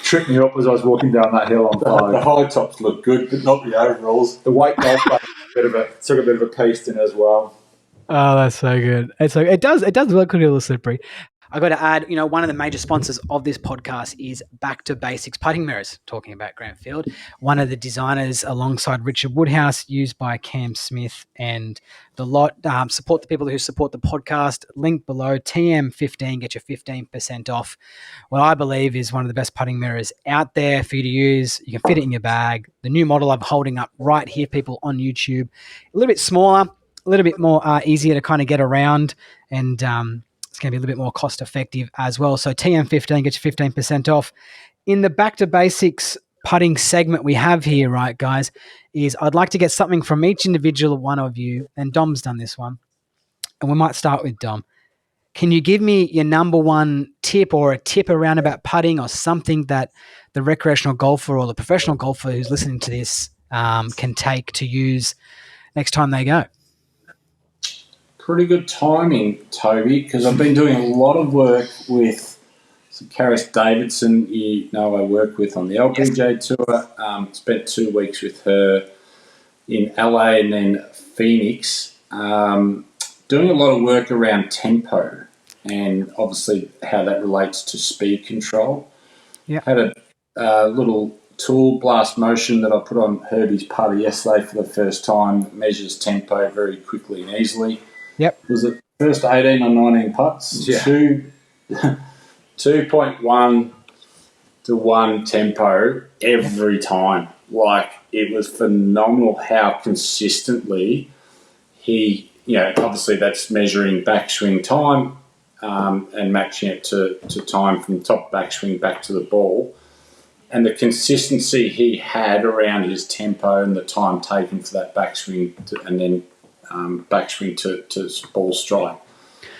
Tripped me up as I was walking down that hill on fire. The high tops look good, but not the overalls. The white golf bag took a bit of a pasting as well. Oh, that's so good. It does look a little slippery. I got to add, one of the major sponsors of this podcast is Back to Basics Putting Mirrors, talking about Grant Field. One of the designers alongside Richard Woodhouse, used by Cam Smith and the lot. Support the people who support the podcast. Link below, TM15, get your 15% off. What I believe is one of the best putting mirrors out there for you to use. You can fit it in your bag. The new model I'm holding up right here, people, on YouTube. A little bit smaller, a little bit more easier to kind of get around, and it's going to be a little bit more cost effective as well. So TM15 gets you 15% off. In the Back to Basics putting segment we have here, right, guys, is I'd like to get something from each individual one of you, and Dom's done this one, and we might start with Dom. Can you give me your number one tip or a tip around about putting or something that the recreational golfer or the professional golfer who's listening to this can take to use next time they go? Pretty good timing, Toby, because I've been doing a lot of work with Karis Davidson, I work with on the LPGA Tour. Spent 2 weeks with her in LA and then Phoenix, doing a lot of work around tempo and obviously how that relates to speed control. Yeah. Had a little tool, Blast Motion, that I put on Herbie's putter yesterday for the first time. It measures tempo very quickly and easily. Yep. Was it first 18 or 19 putts? Yeah. 2.1 to 1 tempo every time. Like, it was phenomenal how consistently he, obviously that's measuring backswing time and matching it to time from top backswing back to the ball. and the consistency he had around his tempo and the time taken for that backswing and then backswing to ball strike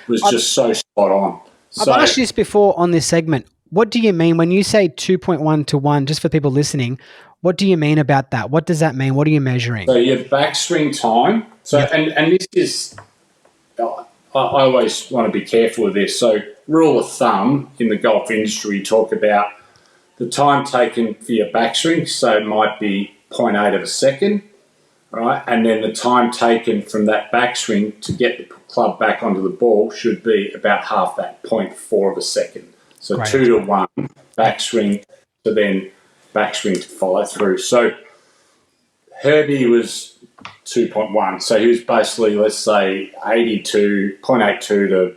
was just so spot on. I've asked you this before on this segment. What do you mean when you say 2.1 to 1, just for people listening, what do you mean about that? What does that mean? What are you measuring? So your backswing time. So and this is, I always want to be careful with this. So rule of thumb in the golf industry, you talk about the time taken for your backswing. So it might be 0.8 of a second, right? And then the time taken from that backswing to get the club back onto the ball should be about half that, 0.4 of a second. So Great. 2 to 1 backswing to then backswing to follow through. So Herbie was 2.1. So he was basically, let's say, 0.82 to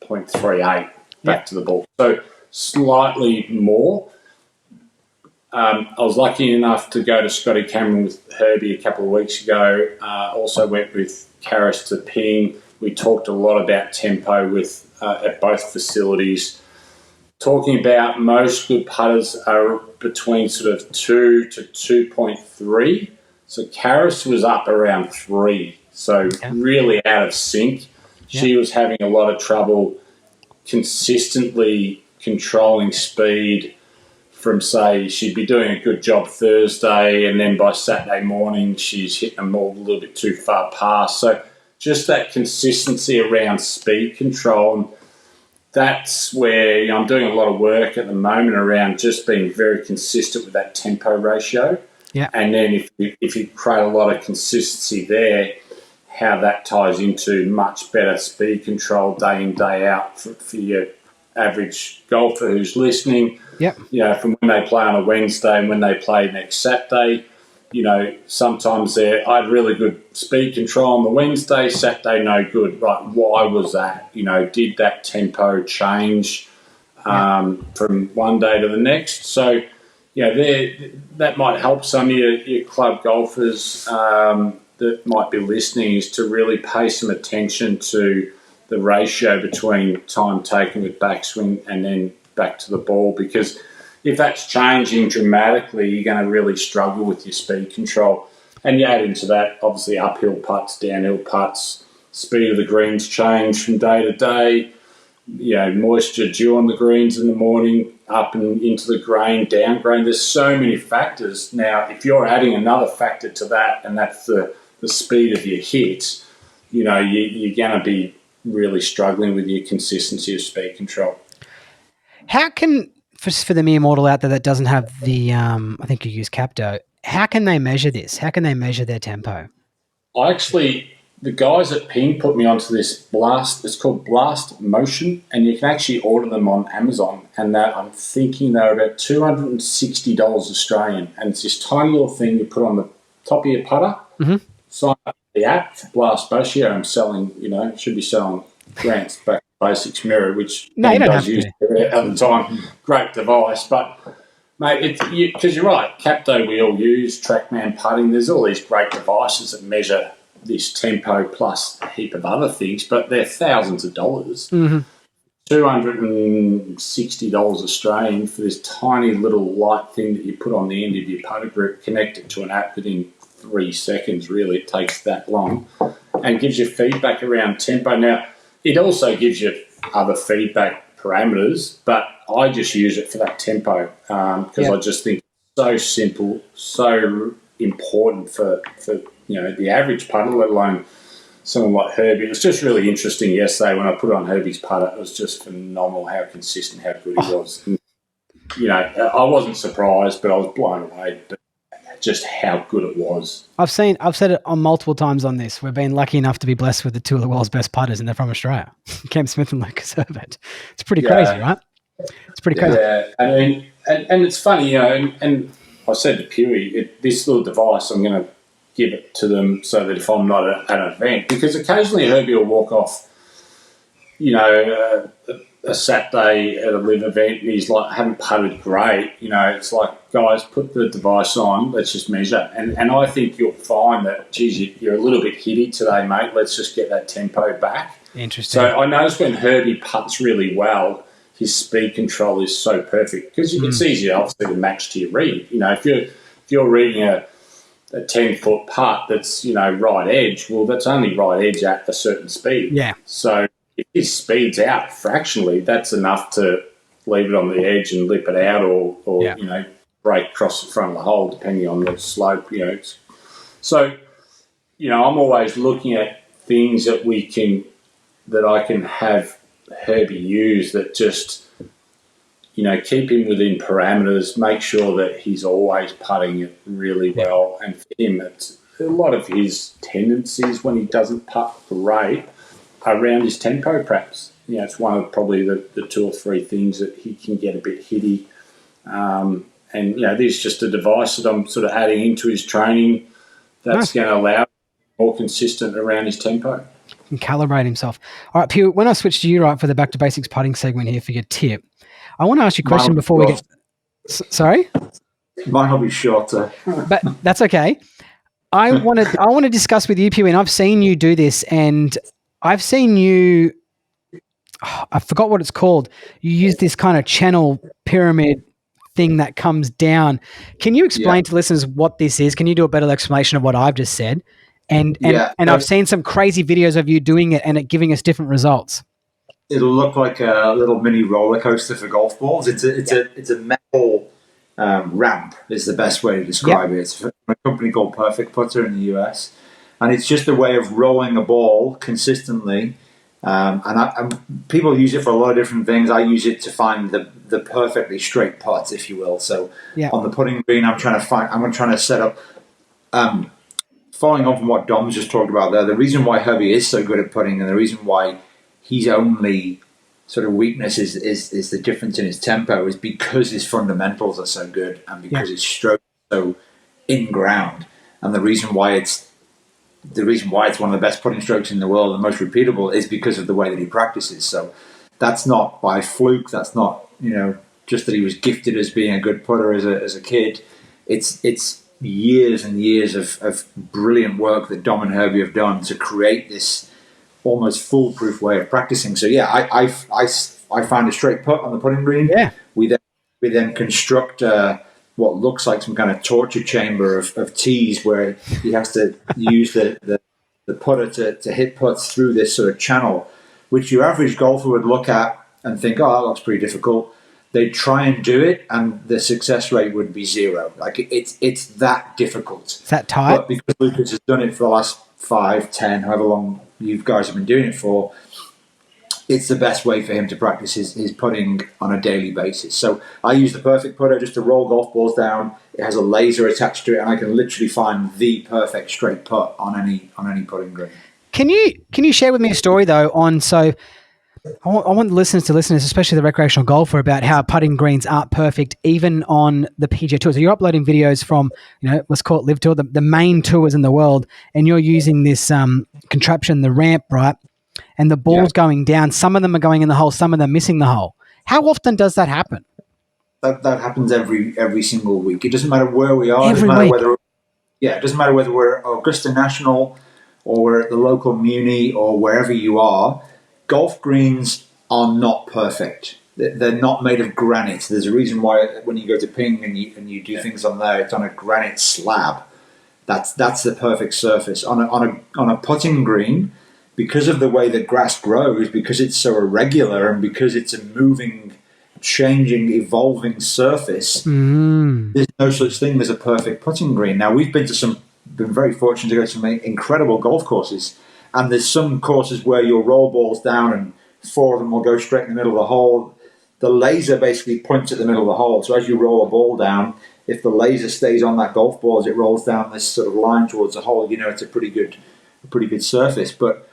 0.38 back to the ball. So slightly more. I was lucky enough to go to Scotty Cameron with Herbie a couple of weeks ago. Also went with Karis to Ping. We talked a lot about tempo with at both facilities. Talking about most good putters are between sort of 2 to 2.3. So Karis was up around 3. So really out of sync. Yeah. She was having a lot of trouble consistently controlling speed from, say, she'd be doing a good job Thursday and then by Saturday morning she's hitting them all a little bit too far past. So just that consistency around speed control. And that's where I'm doing a lot of work at the moment around just being very consistent with that tempo ratio. Yeah. And then if you create a lot of consistency there, how that ties into much better speed control day in, day out for your average golfer who's listening. Yep. You know, from when they play on a Wednesday and when they play next Saturday, you know, sometimes I had really good speed control on the Wednesday, Saturday no good. Right, why was that? You know, did that tempo change from one day to the next? So, you know, that might help some of your club golfers that might be listening, is to really pay some attention to the ratio between time taken with backswing and then back to the ball, because if that's changing dramatically, you're going to really struggle with your speed control. And you add into that, obviously, uphill putts, downhill putts, speed of the greens change from day to day, you know, moisture dew on the greens in the morning, up and into the grain, down grain. There's so many factors. Now, if you're adding another factor to that, and that's the speed of your hit, you know, you're going to be really struggling with your consistency of speed control. How can, for the mere mortal out there that doesn't have the, I think you use Capto, how can they measure this? How can they measure their tempo? The guys at Ping put me onto this Blast. It's called Blast Motion, and you can actually order them on Amazon. And I'm thinking they're about $260 Australian. And it's this tiny little thing you put on the top of your putter. Mm-hmm. Sign up the app for Blast Motion. I'm selling, you know, should be selling Grant's Back Basics mirror, which no, you don't have use to. At the time. Great device, but mate, because you're right, Capto we all use, TrackMan putting. There's all these great devices that measure this tempo plus a heap of other things, but they're thousands of dollars. Mm-hmm. $260 Australian for this tiny little light thing that you put on the end of your putter grip, connect it to an app within 3 seconds. Really, it takes that long, and gives you feedback around tempo. Now, it also gives you other feedback parameters, but I just use it for that tempo because I just think it's so simple, so important for you know, the average putter, let alone someone like Herbie. It was just really interesting yesterday when I put on Herbie's putter. It was just phenomenal how consistent, how good he was. And, you know, I wasn't surprised, but I was blown away. But just how good it was. I've said it on multiple times on this. We've been lucky enough to be blessed with the two of the world's best putters, and they're from Australia. Cam Smith and Lucas Herbert. It's pretty crazy, right? It's pretty crazy. Yeah, I mean, and it's funny, you know, and I said to Pugh, this little device, I'm going to give it to them so that if I'm not at an event, because occasionally Herbie will walk off, you know, a Saturday at a live event, and he's like, I haven't putted great. You know, it's like, guys, put the device on, let's just measure. And I think you'll find that, geez, you're a little bit hitty today, mate. Let's just get that tempo back. Interesting. So I noticed when Herbie putts really well, his speed control is so perfect because it's easy, obviously, to match to your read. If you're reading a 10-foot putt that's right edge, well, that's only right edge at a certain speed. Yeah. So if his speed's out fractionally, that's enough to leave it on the edge and lip it out, or break across the front of the hole, depending on the slope. So I'm always looking at things that I can have Herbie use that just keep him within parameters, make sure that he's always putting it really well. And for him, it's a lot of his tendencies when he doesn't putt great around his tempo, perhaps. It's one of probably the 2 or 3 things that he can get a bit hitty. And this is just a device that I'm sort of adding into his training that's going to allow him more consistent around his tempo. Can calibrate himself. All right, Pugh, when I switch to you, right, for the Back to Basics putting segment here for your tip, I want to ask you a question before we get... Sorry? Mine will be shorter. But that's okay. I want to discuss with you, Pugh, and I've seen you do this, and I've seen you... I forgot what it's called. You use this kind of channel pyramid thing that comes down. Can you explain to listeners what this is? Can you do a better explanation of what I've just said? And I've seen some crazy videos of you doing it and it giving us different results. It'll look like a little mini roller coaster for golf balls. It's a metal ramp is the best way to describe it. It's from a company called Perfect Putter in the US, and it's just a way of rolling a ball consistently. And people use it for a lot of different things. I use it to find the perfectly straight putts, if you will. So on the putting green, I'm trying to set up. Following on from what Dom's just talked about there, the reason why Herbie is so good at putting, and the reason why his only sort of weakness is the difference in his tempo, is because his fundamentals are so good, and because his stroke is so in ground. And the reason why it's one of the best putting strokes in the world and most repeatable is because of the way that he practices. So that's not by fluke. That's not just that he was gifted as being a good putter as a kid. It's years and years of brilliant work that Dom and Herbie have done to create this almost foolproof way of practicing. So I find a straight putt on the putting green. Yeah. We then construct what looks like some kind of torture chamber of tees where he has to use the putter to hit putts through this sort of channel, which your average golfer would look at and think, oh, that looks pretty difficult. They'd try and do it, and the success rate would be 0. Like it's that difficult. Is that tight? But because Lucas has done it for the last 5, 10, however long you guys have been doing it for, it's the best way for him to practice his putting on a daily basis. So I use the Perfect Putter just to roll golf balls down. It has a laser attached to it, and I can literally find the perfect straight putt on any putting green. Can you share with me a story though on I want the listeners to listen, especially the recreational golfer, about how putting greens aren't perfect even on the PGA Tour. So you're uploading videos from, let's call it Live Tour, the main tours in the world, and you're using this contraption, the ramp, right? And the ball's going down. Some of them are going in the hole, some of them missing the hole. How often does that happen? That happens every single week. It doesn't matter where we are. Every week. It doesn't matter whether we're Augusta National or we're at the local Muni or wherever you are. Golf greens are not perfect. They're not made of granite. There's a reason why when you go to Ping and you do things on there, it's on a granite slab. That's the perfect surface. On a putting green, because of the way that grass grows, because it's so irregular and because it's a moving, changing, evolving surface, there's no such thing as a perfect putting green. Now, we've been very fortunate to go to some incredible golf courses. And there's some courses where you'll roll balls down and 4 of them will go straight in the middle of the hole. The laser basically points at the middle of the hole. So as you roll a ball down, if the laser stays on that golf ball as it rolls down this sort of line towards the hole, it's a pretty good surface. But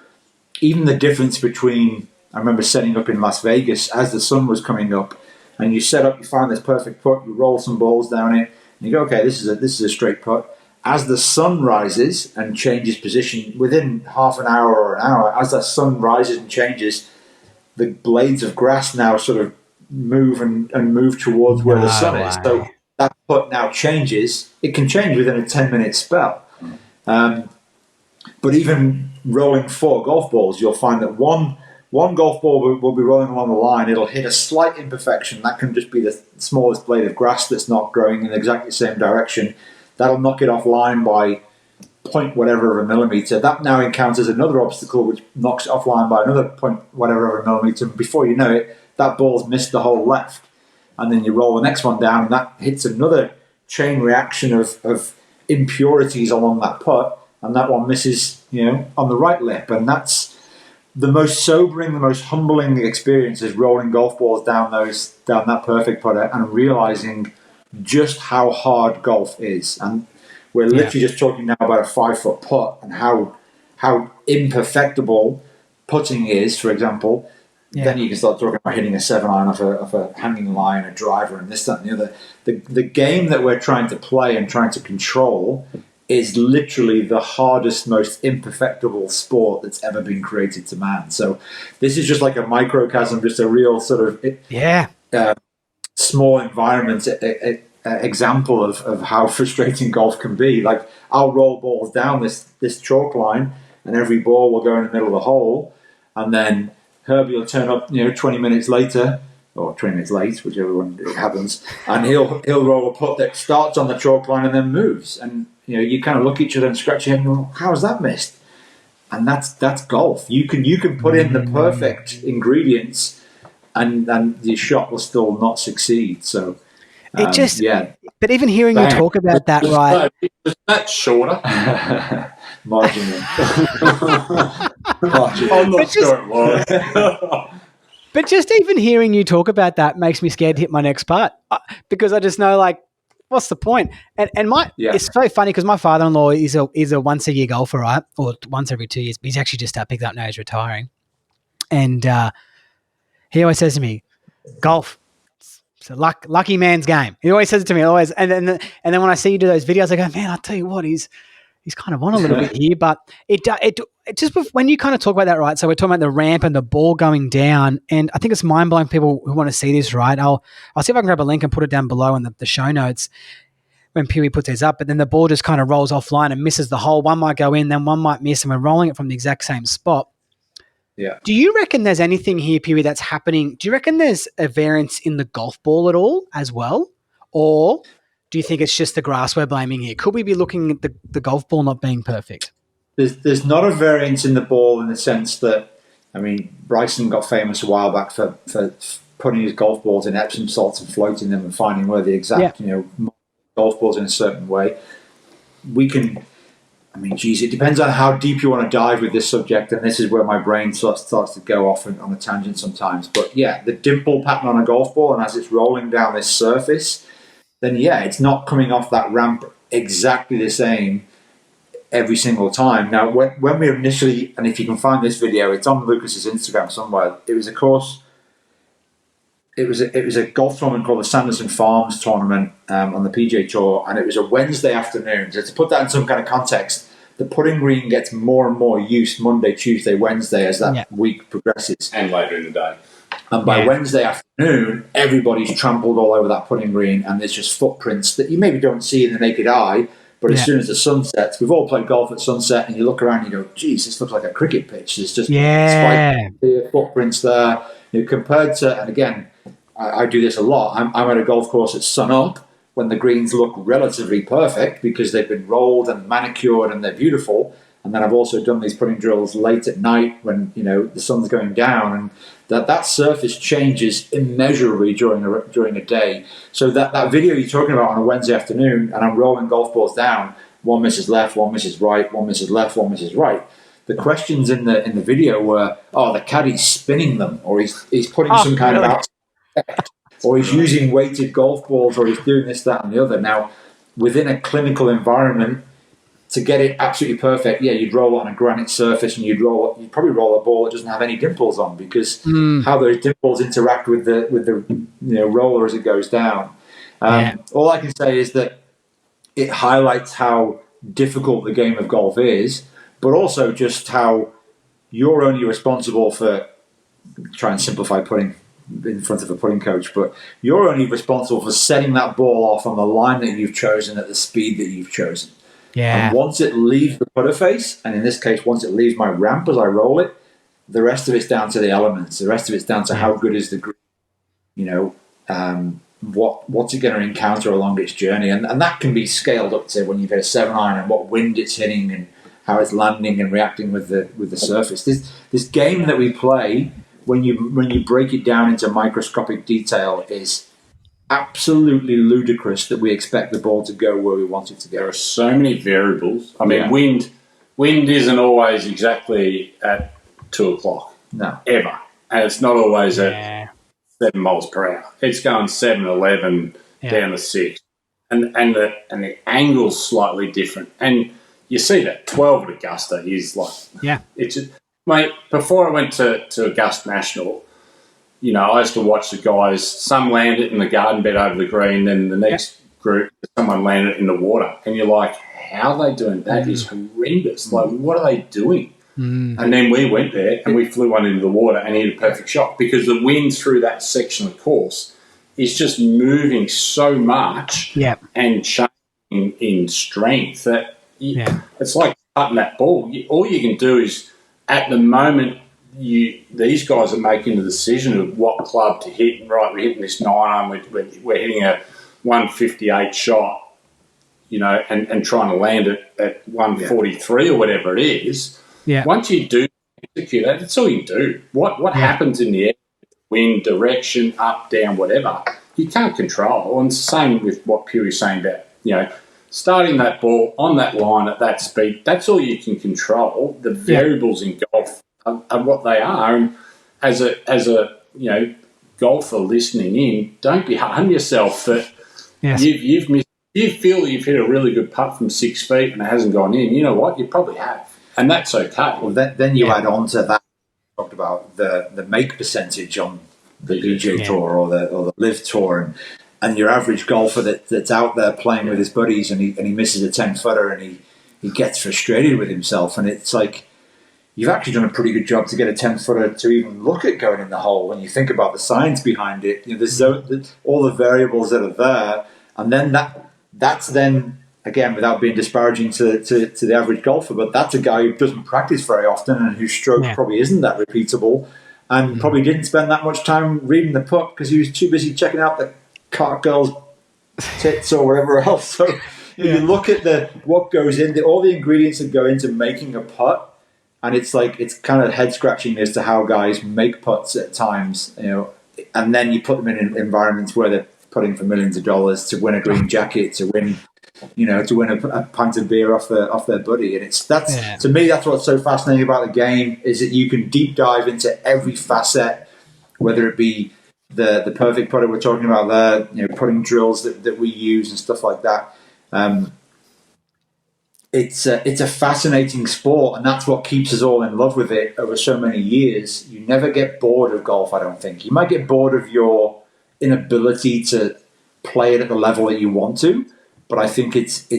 even the difference between, I remember setting up in Las Vegas as the sun was coming up, and you find this perfect putt, you roll some balls down it, and you go, okay, this is a straight putt. As the sun rises and changes position, within half an hour or an hour, as that sun rises and changes, the blades of grass now sort of move and move towards where the sun is. So that putt now changes. It can change within a 10-minute spell. But even rolling 4 golf balls, you'll find that one one golf ball will be rolling along the line. It'll hit a slight imperfection. That can just be the smallest blade of grass that's not growing in exactly the same direction. That'll knock it offline by point whatever of a millimeter. That now encounters another obstacle which knocks it offline by another point whatever of a millimeter. Before you know it, that ball's missed the hole left. And then you roll the next one down, and that hits another chain reaction of impurities along that putt, and that one misses, on the right lip. And that's the most sobering, the most humbling experience, is rolling golf balls down that perfect putter and realizing just how hard golf is. And we're literally just talking now about a 5-foot putt and how imperfectible putting is, for example. Yeah. Then you can start talking about hitting a 7-iron off a hanging line, a driver, and this, that, and the other. The game that we're trying to play and trying to control is literally the hardest, most imperfectible sport that's ever been created to man. So this is just like a microcosm, just a real sort of small environment example of how frustrating golf can be. Like, I'll roll balls down this chalk line, and every ball will go in the middle of the hole, and then Herbie will turn up, 20 minutes later, or 20 minutes late, whichever one it happens, and he'll roll a putt that starts on the chalk line and then moves. And you kind of look at each other and scratch your head and go, "How's that missed?" And that's golf. You can put in the perfect ingredients, and your shot will still not succeed. So it just But even hearing you talk about that, right? Is that shorter? Marginally. I'm not sure it was. But just even hearing you talk about that makes me scared to hit my next putt, because I just know, like, what's the point? And it's so funny because my father-in-law is a once-a-year golfer, right? Or once every 2 years. But he's actually just picked up now. He's retiring. And he always says to me, golf, it's a lucky man's game. He always says it to me, always. And then when I see you do those videos, I go, man, I'll tell you what, he's kind of on a little bit here. But it just, when you kind of talk about that, right? So we're talking about the ramp and the ball going down, and I think it's mind-blowing for people who want to see this, right? I'll see if I can grab a link and put it down below in the show notes when Pugh puts these up. But then the ball just kind of rolls offline and misses the hole. One might go in, then one might miss, and we're rolling it from the exact same spot. Yeah. Do you reckon there's anything here, Pugh, that's happening? Do you reckon there's a variance in the golf ball at all as well? Or do you think it's just the grass we're blaming here? Could we be looking at the golf ball not being perfect? There's not a variance in the ball in the sense that, Bryson got famous a while back for putting his golf balls in Epsom salts and floating them and finding where the exact, golf balls in a certain way. We can... it depends on how deep you want to dive with this subject, and this is where my brain starts to go off on a tangent sometimes. But the dimple pattern on a golf ball, and as it's rolling down this surface, then it's not coming off that ramp exactly the same every single time. Now, when we initially, and if you can find this video, it's on Lucas's Instagram somewhere. It was a course. It was a golf tournament called the Sanderson Farms tournament on the PGA Tour, and it was a Wednesday afternoon. So to put that in some kind of context, the putting green gets more and more use Monday, Tuesday, Wednesday as that week progresses. And later in the day. And by Wednesday afternoon, everybody's trampled all over that putting green, and there's just footprints that you maybe don't see in the naked eye, but as soon as the sun sets, we've all played golf at sunset, and you look around and you go, geez, this looks like a cricket pitch. There's just footprints there. Compared to, and again, I do this a lot. I'm at a golf course at sun up when the greens look relatively perfect because they've been rolled and manicured and they're beautiful. And then I've also done these putting drills late at night when the sun's going down, and that surface changes immeasurably during a day. So that video you're talking about on a Wednesday afternoon, and I'm rolling golf balls down, one misses left, one misses right, one misses left, one misses right. The questions in the video were, the caddy's spinning them, or he's putting some kind of out, or he's using weighted golf balls, or he's doing this, that, and the other. Now, within a clinical environment, to get it absolutely perfect, you'd roll it on a granite surface, and you'd probably roll a ball that doesn't have any dimples on, because how those dimples interact with the roller as it goes down. All I can say is that it highlights how difficult the game of golf is, but also just how you're only responsible for, try and simplify putting in front of a putting coach, but you're only responsible for setting that ball off on the line that you've chosen at the speed that you've chosen. Yeah. And once it leaves the putter face, and in this case, once it leaves my ramp as I roll it, The rest of it's down to the elements. The rest of it's down to how good is the green, what's it going to encounter along its journey, and that can be scaled up to when you've hit a 7-iron and what wind it's hitting and how it's landing and reacting with the surface. This game that we play, when you break it down into microscopic detail, is absolutely ludicrous that we expect the ball to go where we want it to go. There are so many variables. I mean, wind isn't always exactly at 2 o'clock. No, ever, and it's not always at 7 miles per hour. It's going 7, 11 down to 6, and the angle's slightly different. And you see that 12 at Augusta is like it's mate. Before I went to Augusta National, I used to watch the guys. Some land it in the garden bed over the green, then the next group someone landed it in the water, and you're like, how are they doing that? Is horrendous. Like, what are they doing? And then we went there and we flew one into the water and hit a perfect shot because the wind through that section of the course is just moving so much and changing in strength that it's like cutting that ball. All you can do is, at the moment, these guys are making the decision of what club to hit. And right, we're hitting this 9-iron, we're hitting a 158 shot, and trying to land it at 143 or whatever it is. Yeah. Once you do execute that, that's all you do. What happens in the air, wind, direction, up, down, whatever, you can't control. And it's the same with what Pugh is saying about, starting that ball on that line at that speed. That's all you can control. The variables in golf are what they are. And as a golfer listening in, don't be hard on yourself that you've missed. You feel you've hit a really good putt from 6 feet and it hasn't gone in. You know what? You probably have. And that's okay. Well, then you add on to that. Talked about the make percentage on the PGA Tour or the Live Tour, and your average golfer that's out there playing with his buddies, and he misses a 10-footer and he gets frustrated with himself, and it's like you've actually done a pretty good job to get a 10-footer to even look at going in the hole. When you think about the science behind it, there's all the variables that are there, and then that's then. Again, without being disparaging to the average golfer, but that's a guy who doesn't practice very often and whose stroke probably isn't that repeatable, and probably didn't spend that much time reading the putt because he was too busy checking out the cart girl's tits or whatever else. So you look at what goes in, all the ingredients that go into making a putt, and it's kind of head scratching as to how guys make putts at times, and then you put them in environments where they're putting for millions of dollars to win a green jacket, to win a pint of beer off their buddy. And to me, that's what's so fascinating about the game, is that you can deep dive into every facet, whether it be the perfect putter we're talking about there, putting drills that we use and stuff like that. It's a fascinating sport, and that's what keeps us all in love with it over so many years. You never get bored of golf, I don't think. You might get bored of your inability to play it at the level that you want to, but I think it's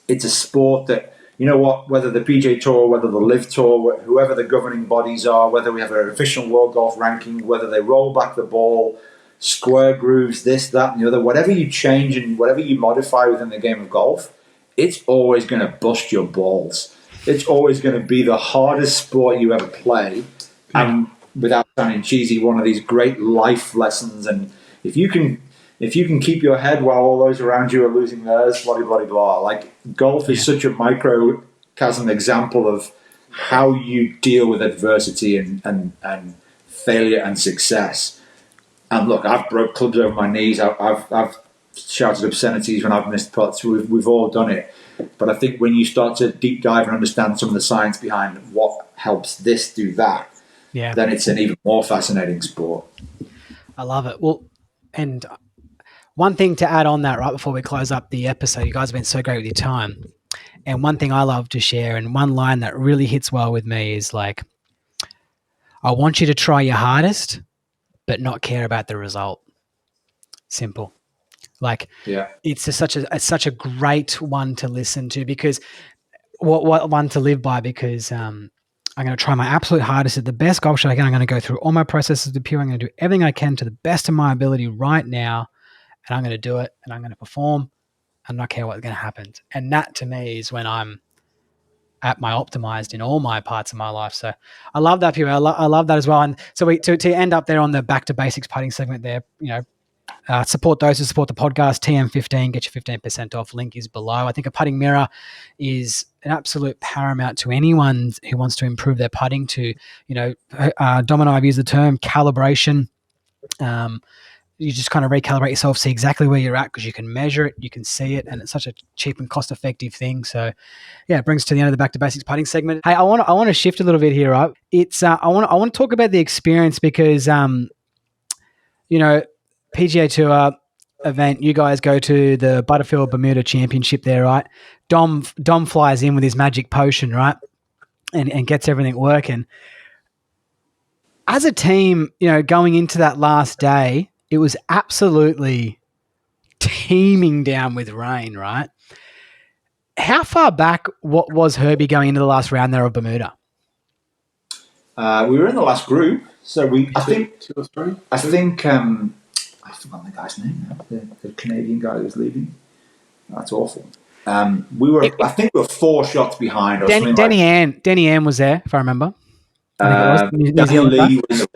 a sport that, whether the PGA Tour, whether the Live Tour, whoever the governing bodies are, whether we have an official world golf ranking, whether they roll back the ball, square grooves, this, that, and the other, whatever you change and whatever you modify within the game of golf, it's always going to bust your balls. It's always going to be the hardest sport you ever play. And without sounding cheesy, one of these great life lessons. And if you can keep your head while all those around you are losing theirs, blah, blah, blah. Like, golf is such a microcosm example of how you deal with adversity and failure and success. And look, I've broke clubs over my knees. I've shouted obscenities when I've missed putts. We've all done it. But I think when you start to deep dive and understand some of the science behind what helps this do that, then it's an even more fascinating sport. I love it. Well, and one thing to add on that right before we close up the episode, you guys have been so great with your time. And one thing I love to share, and one line that really hits well with me, is like, I want you to try your hardest, but not care about the result. Simple. Like, it's such a great one to listen to, because what one to live by, because I'm going to try my absolute hardest at the best golf shot I can. I'm going to go through all my processes to Pure. I'm going to do everything I can to the best of my ability right now, and I'm going to do it, and I'm going to perform and not care what's going to happen. And that, to me, is when I'm at my optimized in all my parts of my life. So I love that, Pugh. I love that as well. And so to end up there on the back to basics putting segment there, support those who support the podcast, TM15, get your 15% off. Link is below. I think a putting mirror is an absolute paramount to anyone who wants to improve their putting to, Dom and I have used the term calibration. You just kind of recalibrate yourself, see exactly where you're at because you can measure it, you can see it, and it's such a cheap and cost-effective thing. So, yeah, it brings us to the end of the Back to Basics putting segment. Hey, I want to shift a little bit here, right? It's I want to talk about the experience because, PGA Tour event, you guys go to the Butterfield Bermuda Championship there, right? Dom flies in with his magic potion, right, and gets everything working. As a team, going into that last day, it was absolutely teeming down with rain, right? How far back was Herbie going into the last round there of Bermuda? We were in the last group, so I think 2 or 3. I forgot the guy's name now. The Canadian guy who was leading. That's awful. I think we were 4 shots behind. Or Denny Ann was there, if I remember. Danny Lee was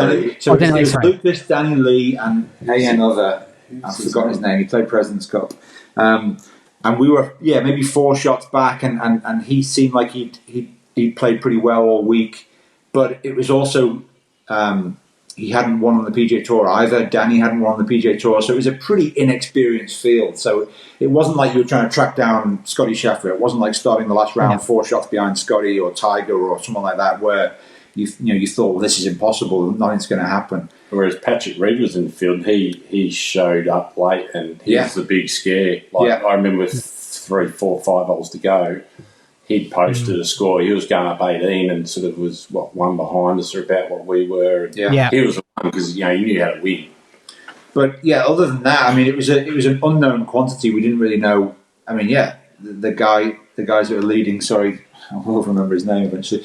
Lucas, Danny Lee, and another. I've forgotten his name. He played President's Cup, and we were maybe 4 shots back, and he seemed like he played pretty well all week, but it was also he hadn't won on the PGA Tour either. Danny hadn't won on the PGA Tour, so it was a pretty inexperienced field. So it wasn't like you were trying to track down Scotty Scheffler. It wasn't like starting the last round 4 shots behind Scotty or Tiger or someone like that, where you thought, well, this is impossible, nothing's going to happen. Whereas Patrick Reed was in the field, he showed up late and he was the big scare. I remember with 3, 4, 5 holes to go, he'd posted a score. He was going up 18 and sort of was one behind us or about what we were. He was the one because he knew how to win. But other than that, it was an unknown quantity. We didn't really know. The guys that were leading. Sorry, I will remember his name eventually.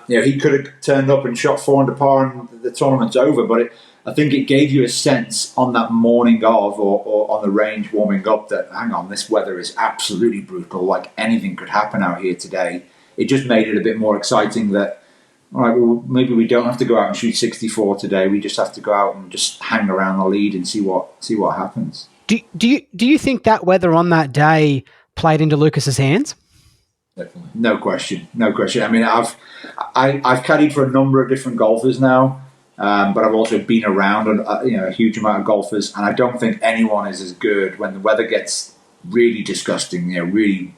He could have turned up and shot 4 under par and the tournament's over. But I think it gave you a sense on that morning of or on the range warming up that, hang on, this weather is absolutely brutal. Like anything could happen out here today. It just made it a bit more exciting that, all right, well, maybe we don't have to go out and shoot 64 today. We just have to go out and just hang around the lead and see what happens. Do you think that weather on that day played into Lucas's hands? Definitely. No question. I've caddied for a number of different golfers now, but I've also been around a huge amount of golfers, and I don't think anyone is as good when the weather gets really disgusting. Really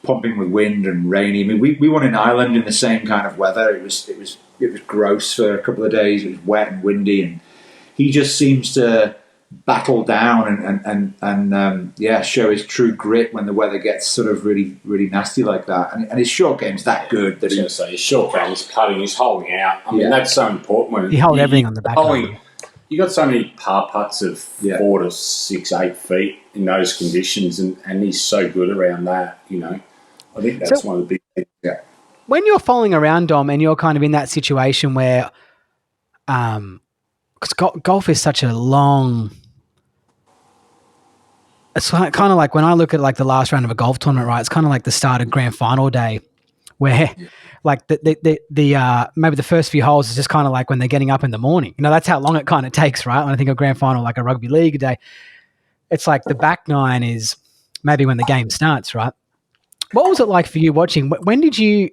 pumping with wind and rainy. We won in Ireland in the same kind of weather. It was gross for a couple of days. It was wet and windy, and he just seems to battle down and show his true grit when the weather gets sort of really, really nasty like that. And his short game's that good. That his short game, his putting, he's holding out. That's so important. When he holds everything on the back. You got so many par putts of 4 to 6, 8 feet in those conditions, and he's so good around that. I think that's one of the big things. Yeah. When you're following around, Dom, and you're kind of in that situation where, because golf is such a long. It's kind of like when I look at the last round of a golf tournament, right? It's kind of like the start of grand final day, where the maybe the first few holes is just kind of like when they're getting up in the morning. That's how long it kind of takes, right? When I think of grand final, like a rugby league day, it's like the back nine is maybe when the game starts, right? What was it like for you watching? When did you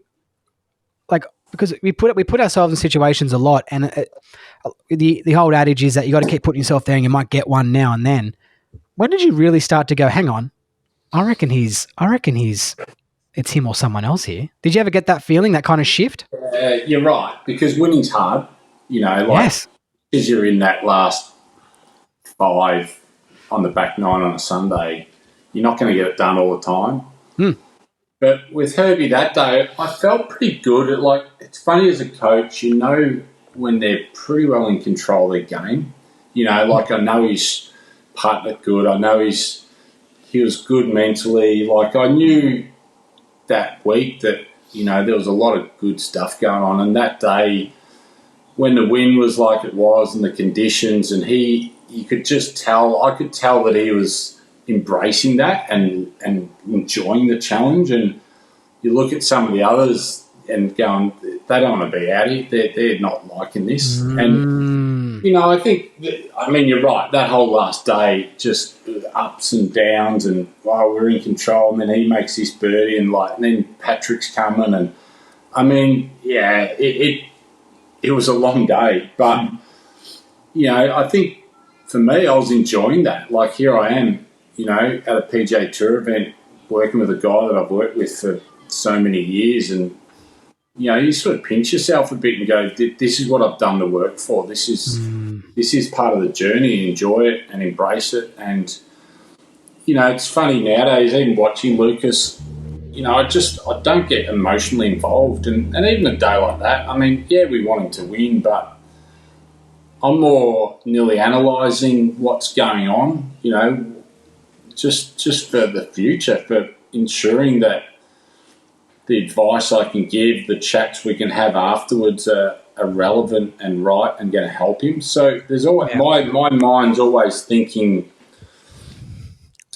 because we put ourselves in situations a lot, and the old adage is that you got to keep putting yourself there, and you might get one now and then. When did you really start to go, hang on, I reckon it's him or someone else here? Did you ever get that feeling, that kind of shift? You're right, because winning's hard, yes. Because you're in that last 5 on the back nine on a Sunday, you're not going to get it done all the time. But with Herbie that day, I felt pretty good. It's funny as a coach, when they're pretty well in control of their game. I know he's putting it good. I know he was good mentally. I knew that week that, there was a lot of good stuff going on. And that day, when the wind was like it was and the conditions, and you could just tell, I could tell that he was embracing that and enjoying the challenge. And you look at some of the others and going, they don't want to be out here. They're not liking this. And, I think, you're right. That whole last day, just ups and downs and, we're in control. And then he makes this birdie and then Patrick's coming. And, it was a long day. But, I think for me, I was enjoying that. Like, here I am, at a PGA Tour event, working with a guy that I've worked with for so many years, and you sort of pinch yourself a bit and go, this is what I've done the work for. This is part of the journey. Enjoy it and embrace it. And it's funny nowadays, even watching Lucas, I don't get emotionally involved, and even a day like that, we want him to win, but I'm more nearly analysing what's going on, just for the future, for ensuring that the advice I can give, the chats we can have afterwards are relevant and right and going to help him. So there's always my mind's always thinking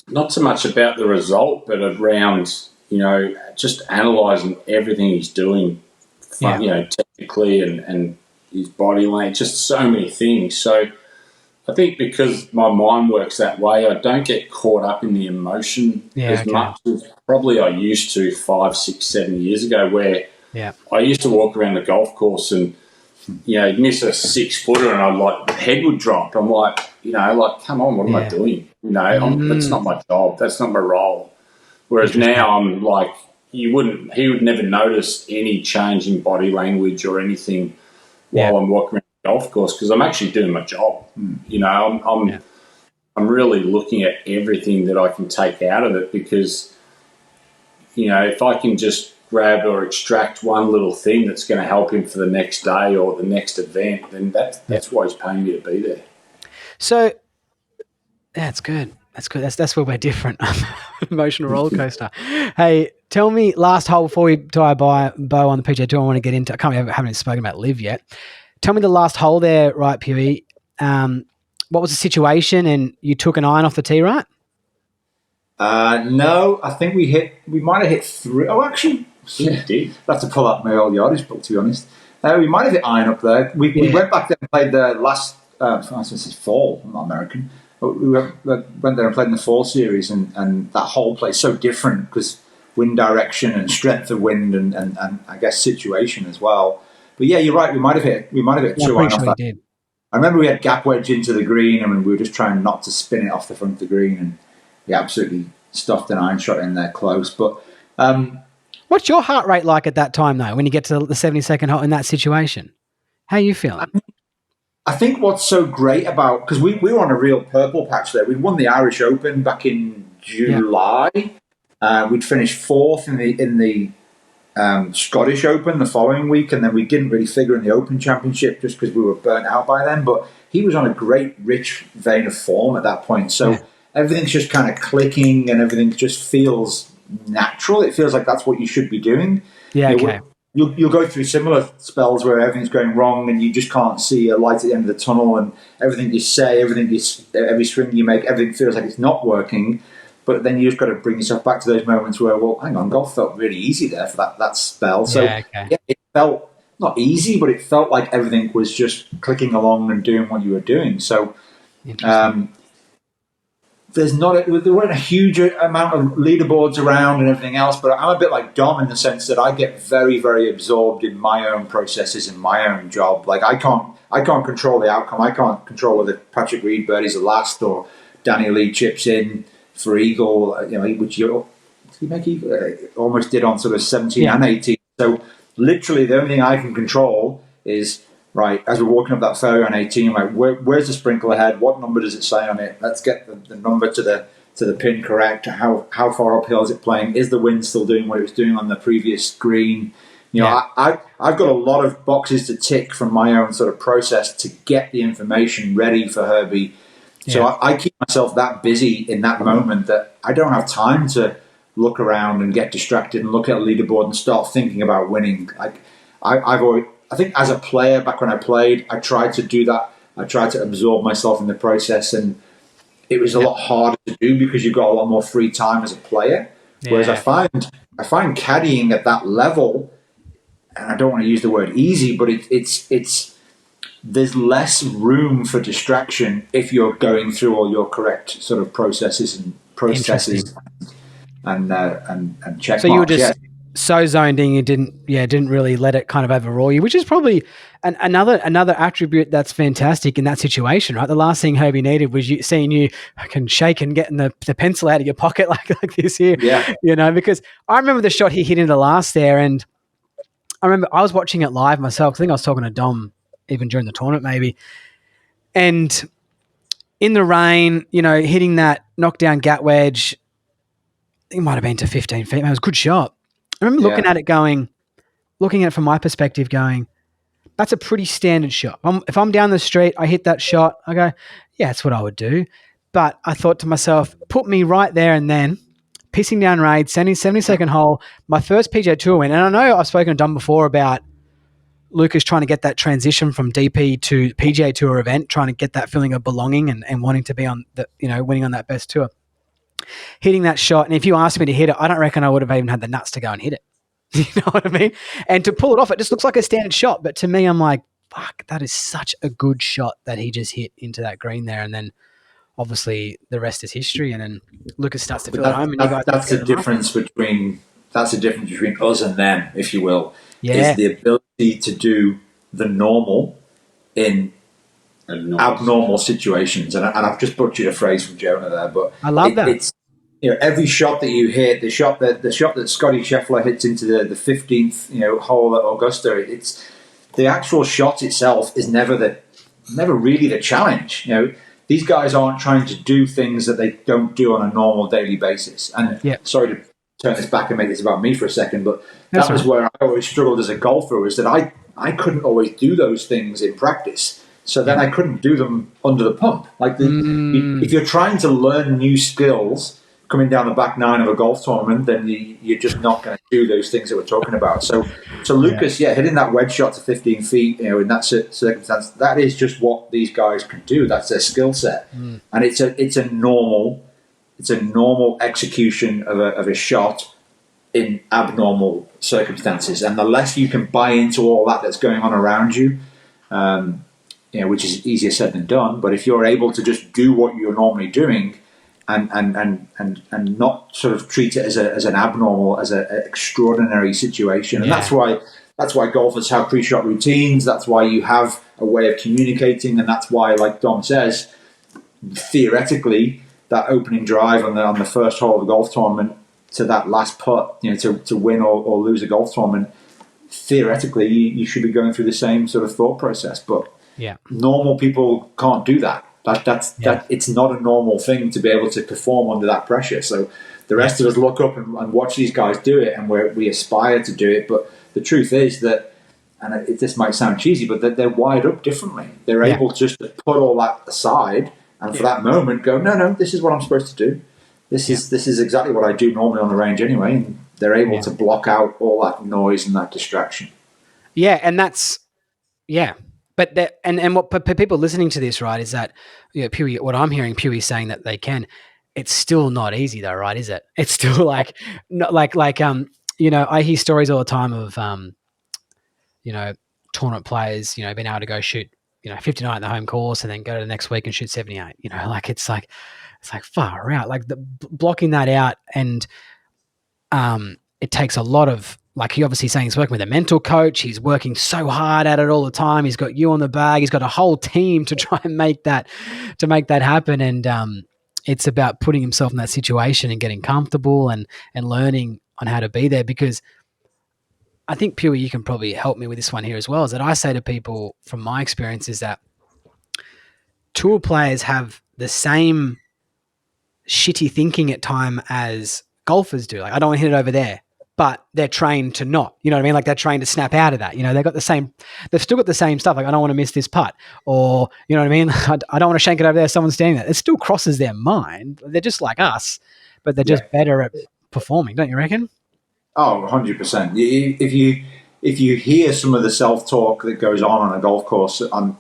not so much about the result, but around just analysing everything he's doing, technically and his body language, just so many things. So I think because my mind works that way, I don't get caught up in the emotion as much as probably I used to 5, 6, 7 years ago, where I used to walk around the golf course and, miss a 6-footer and the head would drop. I'm like, come on, what am I doing? That's not my job. That's not my role. Whereas now I'm like, he would never notice any change in body language or anything while I'm walking around golf course, because I'm actually doing my job. I'm really looking at everything that I can take out of it, because if I can just grab or extract one little thing that's going to help him for the next day or the next event, then that's why he's paying me to be there. So that's good. That's where we're different. Emotional roller coaster. Hey, tell me, last hole before we tie a bow on the PGA Tour, I want to get into. I haven't spoken about Liv yet. Tell me the last hole there, right, Pugh? What was the situation? And you took an iron off the tee, right? No, I think we might have hit 3. Oh, actually, did. I'll have to pull out my old yardage book, to be honest. We might have hit iron up there. We went back there and played the last, fall. I'm not American. But we went there and played in the fall series, and that whole plays so different because wind direction and strength of wind and I guess situation as well. But yeah, you're right. We might have hit 2 iron off that. Did. I remember we had gap wedge into the green, and we were just trying not to spin it off the front of the green, and we absolutely stuffed an iron shot in there close. But what's your heart rate like at that time, though, when you get to the 72nd hole in that situation? How are you feeling? I think what's so great about, because we were on a real purple patch there. We'd won the Irish Open back in July. We'd finished 4th in the Scottish Open the following week, and then we didn't really figure in the Open Championship just because we were burnt out by then. But he was on a great, rich vein of form at that point. So everything's just kind of clicking, and everything just feels natural. It feels like that's what you should be doing. Yeah, okay. You'll go through similar spells where everything's going wrong and you just can't see a light at the end of the tunnel, and everything you say, every swing you make, everything feels like it's not working. But then you just got to bring yourself back to those moments where, well, hang on, golf felt really easy there for that spell. So it felt not easy, but it felt like everything was just clicking along and doing what you were doing. So there weren't a huge amount of leaderboards around and everything else, but I'm a bit like Dom in the sense that I get very, very absorbed in my own processes and my own job. Like I can't control the outcome. I can't control whether Patrick Reed birdies the last or Danny Lee chips in for eagle, which he almost did on sort of 17 and 18. So literally the only thing I can control is, right, as we're walking up that fairway on 18, I'm like, where's the sprinkle ahead? What number does it say on it? Let's get the number to the pin correct. How far uphill is it playing? Is the wind still doing what it was doing on the previous green? I've got a lot of boxes to tick from my own sort of process to get the information ready for Herbie. So I keep myself that busy in that moment that I don't have time to look around and get distracted and look at a leaderboard and start thinking about winning. Like I think as a player, back when I played, I tried to do that. I tried to absorb myself in the process, and it was a lot harder to do because you've got a lot more free time as a player. Whereas I find caddying at that level, and I don't want to use the word easy, but it's there's less room for distraction if you're going through all your correct sort of processes and check So you were marks. just so zoned in, you didn't really let it kind of overrule you, which is probably another attribute that's fantastic in that situation, right? The last thing Herbie needed was seeing you can shake and getting the pencil out of your pocket like this here, because I remember the shot he hit in the last there, and I remember I was watching it live myself. I think I was talking to Dom even during the tournament maybe, and in the rain, hitting that knockdown gap wedge, I think it might have been to 15 feet. Man, it was a good shot. I remember looking at it from my perspective going, that's a pretty standard shot. If I'm down the street, I hit that shot, I go, yeah, that's what I would do. But I thought to myself, put me right there and then, pissing down raid, 72nd hole, my first PGA Tour win. And I know I've spoken to Dom before about Lucas trying to get that transition from DP to PGA Tour event, trying to get that feeling of belonging and wanting to be on the, winning on that best tour. Hitting that shot, and if you asked me to hit it, I don't reckon I would have even had the nuts to go and hit it. You know what I mean? And to pull it off, it just looks like a standard shot. But to me, I'm like, fuck, that is such a good shot that he just hit into that green there. And then obviously the rest is history. And then Lucas starts to feel at home. And that's the difference between us and them, if you will. Yeah. Is the ability to do the normal in abnormal situations. And I've just butchered a phrase from Jonah there, but I love that. It's every shot that you hit, the shot that Scotty Scheffler hits into the 15th hole at Augusta, it's the actual shot itself is never really the challenge. These guys aren't trying to do things that they don't do on a normal daily basis. And sorry to turn this back and make this about me for a second, but that was where I always struggled as a golfer, was that I couldn't always do those things in practice. So then I couldn't do them under the pump. Like if you're trying to learn new skills coming down the back nine of a golf tournament, then you're just not going to do those things that we're talking about. So Lucas, hitting that wedge shot to 15 feet, in that circumstance, that is just what these guys can do. That's their skill set, and it's a normal execution of a shot in abnormal circumstances. And the less you can buy into all that's going on around you. Which is easier said than done. But if you're able to just do what you're normally doing, and not sort of treat it as an abnormal, as an extraordinary situation, and that's why golfers have pre-shot routines. That's why you have a way of communicating, and that's why, like Dom says, theoretically, that opening drive on the first hole of a golf tournament to that last putt, to win or lose a golf tournament, theoretically, you should be going through the same sort of thought process, but. Yeah, normal people can't do that. That it's not a normal thing to be able to perform under that pressure. So the rest of us look up and watch these guys do it, and we aspire to do it. But the truth is that, and this might sound cheesy, but that they're wired up differently. They're able just to put all that aside, and for that moment, go, no, this is what I'm supposed to do. This is exactly what I do normally on the range anyway. And they're able to block out all that noise and that distraction. Yeah, and that's But what people listening to this, right, is that Pugh, what I'm hearing Pugh saying that they can. It's still not easy though, right? Is it? It's still like I hear stories all the time of tournament players, being able to go shoot 59 at the home course and then go to the next week and shoot 78. It's like far out. Like blocking that out, and it takes a lot of. Like he obviously saying he's working with a mental coach. He's working so hard at it all the time. He's got you on the bag. He's got a whole team to try and make that happen. And it's about putting himself in that situation and getting comfortable and learning on how to be there. Because I think, Pugh, you can probably help me with this one here as well, is that I say to people from my experience is that tour players have the same shitty thinking at time as golfers do. Like, I don't want to hit it over there. But they're trained to not, you know what I mean? Like they're trained to snap out of that. They've still got the same stuff. Like, I don't want to miss this putt, or, you know what I mean? I don't want to shank it over there. Someone's standing there. It still crosses their mind. They're just like us, but they're just better at performing. Don't you reckon? Oh, 100%. If you hear some of the self-talk that goes on a golf course on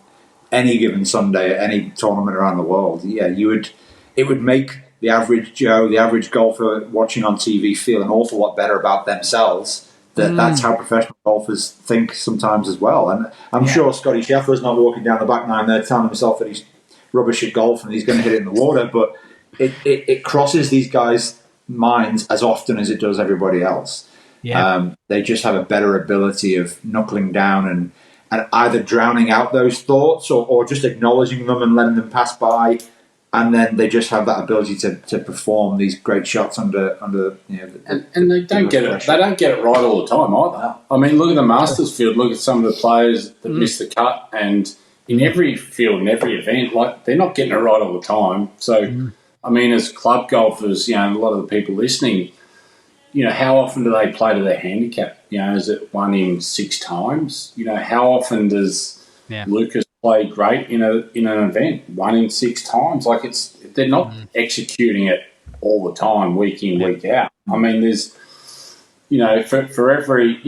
any given Sunday at any tournament around the world, it would make the average Joe, the average golfer watching on TV feel an awful lot better about themselves. That's how professional golfers think sometimes as well. And I'm sure Scotty Scheffler's not walking down the back nine there telling himself that he's rubbish at golf and he's going to hit it in the water, but it crosses these guys' minds as often as it does everybody else. They just have a better ability of knuckling down and either drowning out those thoughts or just acknowledging them and letting them pass by, and then they just have that ability to perform these great shots under and they don't get it. They don't get it right all the time either. I mean, look at the Masters field. Look at some of the players that miss the cut, and in every field, in every event, like they're not getting it right all the time. So, I mean, as club golfers, a lot of the people listening, how often do they play to their handicap? Is it 1 in 6 times? How often does Lucas play great in an event? 1 in 6 times. Like they're not executing it all the time, week in, week out. I mean, there's, for every,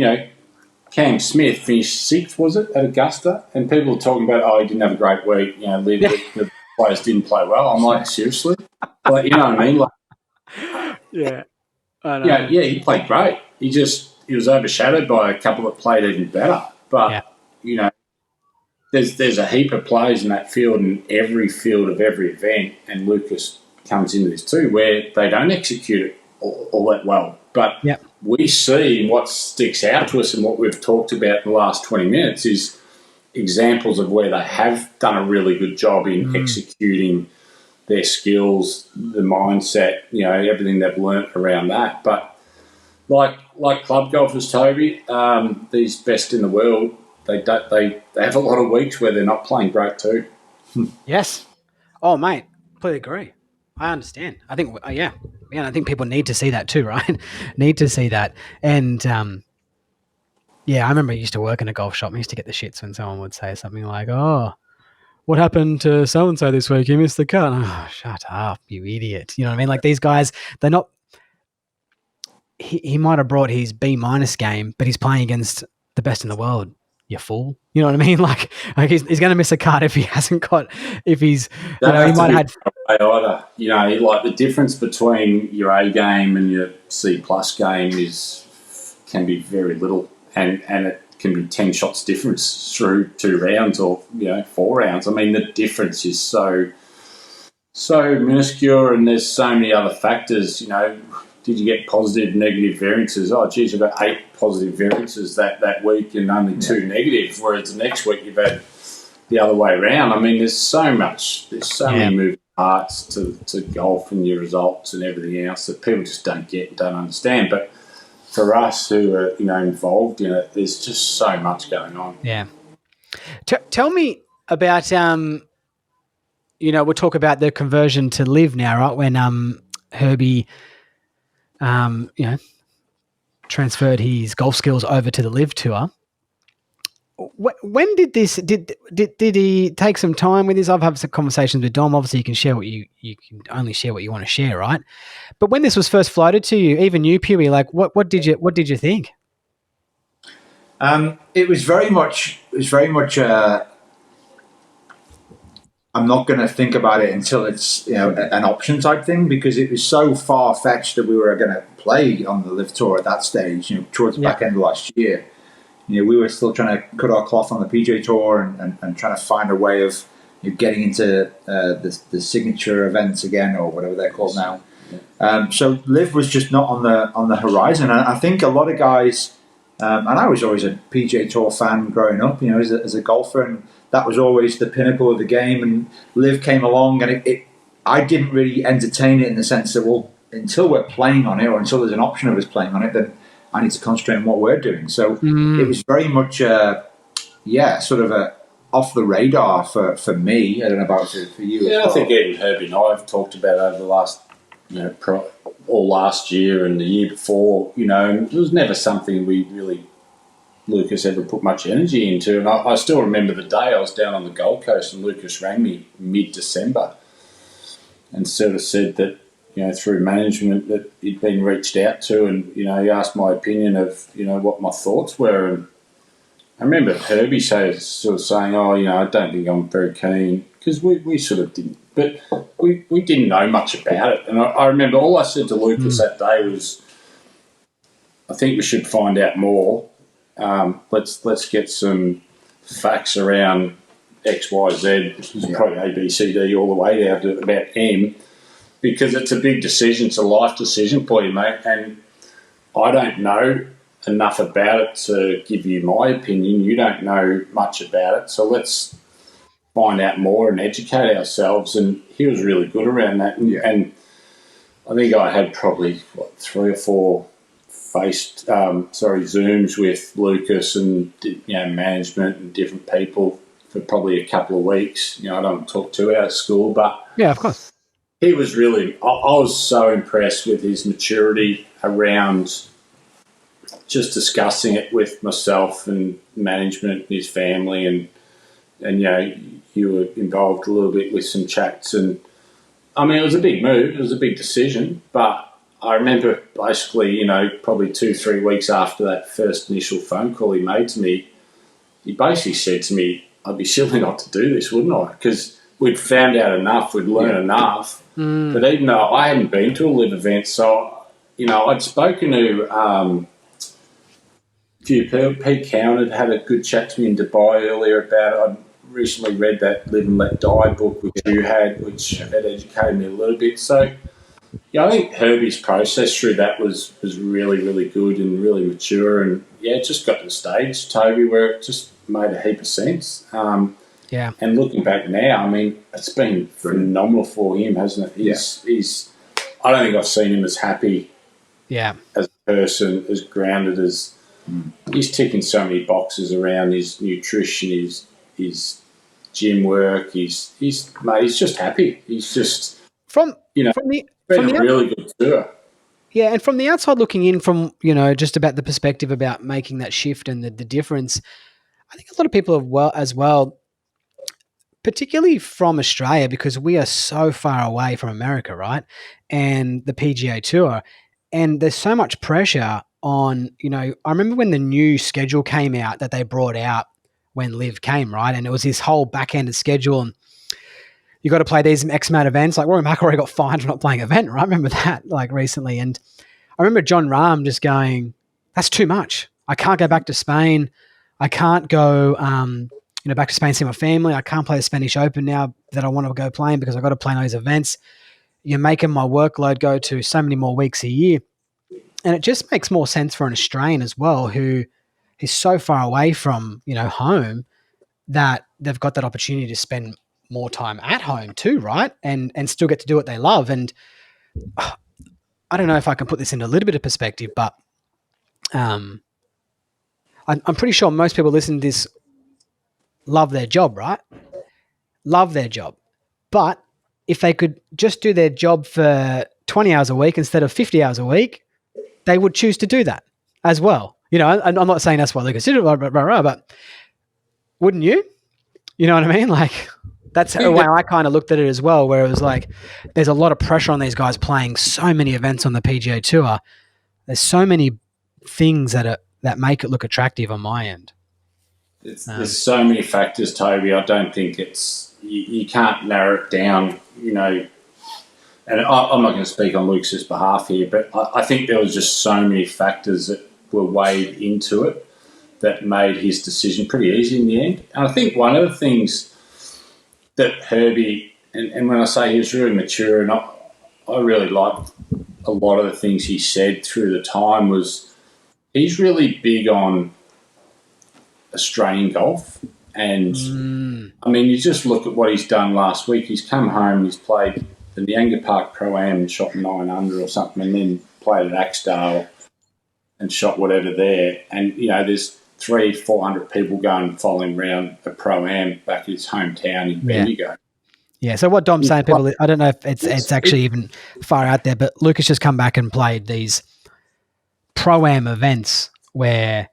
Cam Smith finished 6th, was it, at Augusta? And people are talking about, he didn't have a great week. The players didn't play well. I'm like, seriously? Like, you know what I mean? Like, I know. He played great. He was overshadowed by a couple that played even better. But, there's a heap of players in that field, in every field of every event, and Lucas comes into this too, where they don't execute it all that well. But we see what sticks out to us and what we've talked about in the last 20 minutes is examples of where they have done a really good job in executing their skills, the mindset, everything they've learnt around that. But like club golfers, Toby, these best in the world, they have a lot of weeks where they're not playing great too. Yes. Oh, mate, completely agree. I understand. I think, I think people need to see that too, right? Need to see that. And, I remember I used to work in a golf shop. I used to get the shits when someone would say something like, "Oh, what happened to so-and-so this week? He missed the cut." Oh, shut up, you idiot. You know what I mean? Like these guys, they're not, he might have brought his B- game, but he's playing against the best in the world. You fool. You know what I mean? Like he's going to miss a cut if he hasn't got, if he's, he might have either. Like the difference between your A game and your C+ game can be very little, and it can be 10 shots difference through 2 rounds or 4 rounds. I mean, the difference is so minuscule, and there's so many other factors. Did you get positive, negative variances? Oh, geez, I've got 8 positive variances that week and only 2 negative, whereas the next week you've had the other way around. I mean, there's so many moving parts to golf and your results and everything else that people just don't get and don't understand. But for us who are, involved in it, there's just so much going on. Yeah. Tell me about, we'll talk about the conversion to live now, right? When Herbie, transferred his golf skills over to the Live Tour. When did this? Did he take some time with this? I've had some conversations with Dom. Obviously, you can share what you can only share what you want to share, right? But when this was first floated to you, even you, Pugh, like what did you think? It was very much. I'm not going to think about it until it's an option type thing, because it was so far fetched that we were going to play on the Live Tour at that stage. Towards the back end of last year, we were still trying to cut our cloth on the PGA Tour and trying to find a way of getting into the signature events again, or whatever they're called now. So Live was just not on the horizon. And I think a lot of guys, and I was always a PGA Tour fan growing up, as a golfer, and that was always the pinnacle of the game. And Live came along, and I didn't really entertain it in the sense that, well, until we're playing on it, or until there's an option of us playing on it, then I need to concentrate on what we're doing. So it was very much, sort of a off the radar for me. I don't know about it for you. Yeah, as well. I think even Herbie and I have talked about over the last, all last year and the year before. And it was never something we really, Lucas, ever put much energy into. And I still remember the day I was down on the Gold Coast and Lucas rang me mid-December and sort of said that, through management, that he'd been reached out to, and, he asked my opinion of, what my thoughts were. And I remember Herbie sort of saying, I don't think I'm very keen, because we sort of didn't But we didn't know much about it. And I remember all I said to Lucas that day was, I think we should find out more. Let's get some facts around X, Y, Z, probably A, B, C, D, all the way down to about M, because it's a big decision. It's a life decision for you, mate. And I don't know enough about it to give you my opinion. You don't know much about it. So let's find out more and educate ourselves. And he was really good around that. And I think I had probably 3 or 4 Zooms with Lucas and management and different people for probably a couple of weeks. I don't talk too out of school, but yeah, of course, he was really. I was so impressed with his maturity around just discussing it with myself and management and his family, and you were involved a little bit with some chats, and I mean it was a big move, it was a big decision, but I remember basically, probably 2-3 weeks after that first initial phone call he made to me, he basically said to me, I'd be silly not to do this, wouldn't I? Because we'd found out enough, we'd learned enough. But even though I hadn't been to a live event, so, I'd spoken to a few people. Pete Cowan had a good chat to me in Dubai earlier about it. I'd recently read that Live and Let Die book, which you had, which had educated me a little bit. So, I think Herbie's process through that was really, really good and really mature. And, it just got to the stage, Toby, where it just made a heap of sense. And looking back now, I mean, it's been phenomenal for him, hasn't it? He's I don't think I've seen him as happy as a person, as grounded as he's ticking so many boxes around his nutrition, his gym work. He's just happy. He's just from a really good tour. Yeah, and from the outside looking in, from just about the perspective about making that shift and the difference, I think a lot of people as well, particularly from Australia, because we are so far away from America, right? And the PGA Tour, and there's so much pressure on. I remember when the new schedule came out that they brought out when Liv came, right? And it was this whole back-ended schedule, and you got to play these X amount of events. Like Rory McIlroy got fined for not playing an event, right? I remember that like recently. And I remember John Rahm just going, that's too much. I can't go back to Spain. I can't go, back to Spain to see my family. I can't play the Spanish Open now that I want to go playing because I got to play in those events. You're making my workload go to so many more weeks a year. And it just makes more sense for an Australian as well, who is so far away from, home, that they've got that opportunity to spend more time at home too, right? And still get to do what they love. And I don't know if I can put this into a little bit of perspective, but I'm pretty sure most people listening to this love their job, right? Love their job. But if they could just do their job for 20 hours a week instead of 50 hours a week, they would choose to do that as well. And I'm not saying that's what Lucas did, but wouldn't you? You know what I mean? Like, that's the way I kind of looked at it as well, where it was like, there's a lot of pressure on these guys playing so many events on the PGA Tour. There's so many things that make it look attractive on my end. There's so many factors, Toby. I don't think you can't narrow it down, and I'm not going to speak on Lucas's behalf here, but I think there was just so many factors that were weighed into it that made his decision pretty easy in the end. And I think one of the things that Herbie, and when I say he was really mature, and I really liked a lot of the things he said through the time, was he's really big on Australian golf. And, I mean, you just look at what he's done last week. He's come home, he's played the Nyanga Park Pro-Am and shot 9 under or something, and then played at Axdale and shot whatever there. And, there's 300-400 people going following around a Pro-Am back at his hometown in Bendigo. Yeah, so what Dom's saying, people, I don't know if it's actually even far out there, but Lucas just come back and played these Pro-Am events where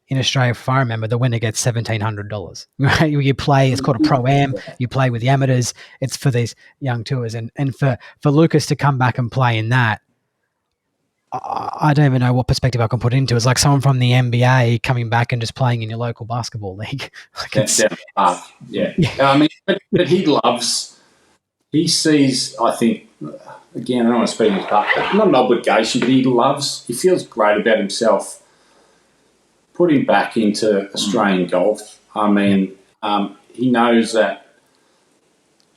in Australia, if I remember, the winner gets $1,700. Right? You play, it's called a Pro-Am, you play with the amateurs, it's for these young tours. And for Lucas to come back and play in that, I don't even know what perspective I can put into it. It's like someone from the NBA coming back and just playing in your local basketball league. Yeah. I mean, but he loves he sees, I think, again, I don't want to speak in his part, not an obligation, but he feels great about himself putting back into Australian golf. I mean, he knows that,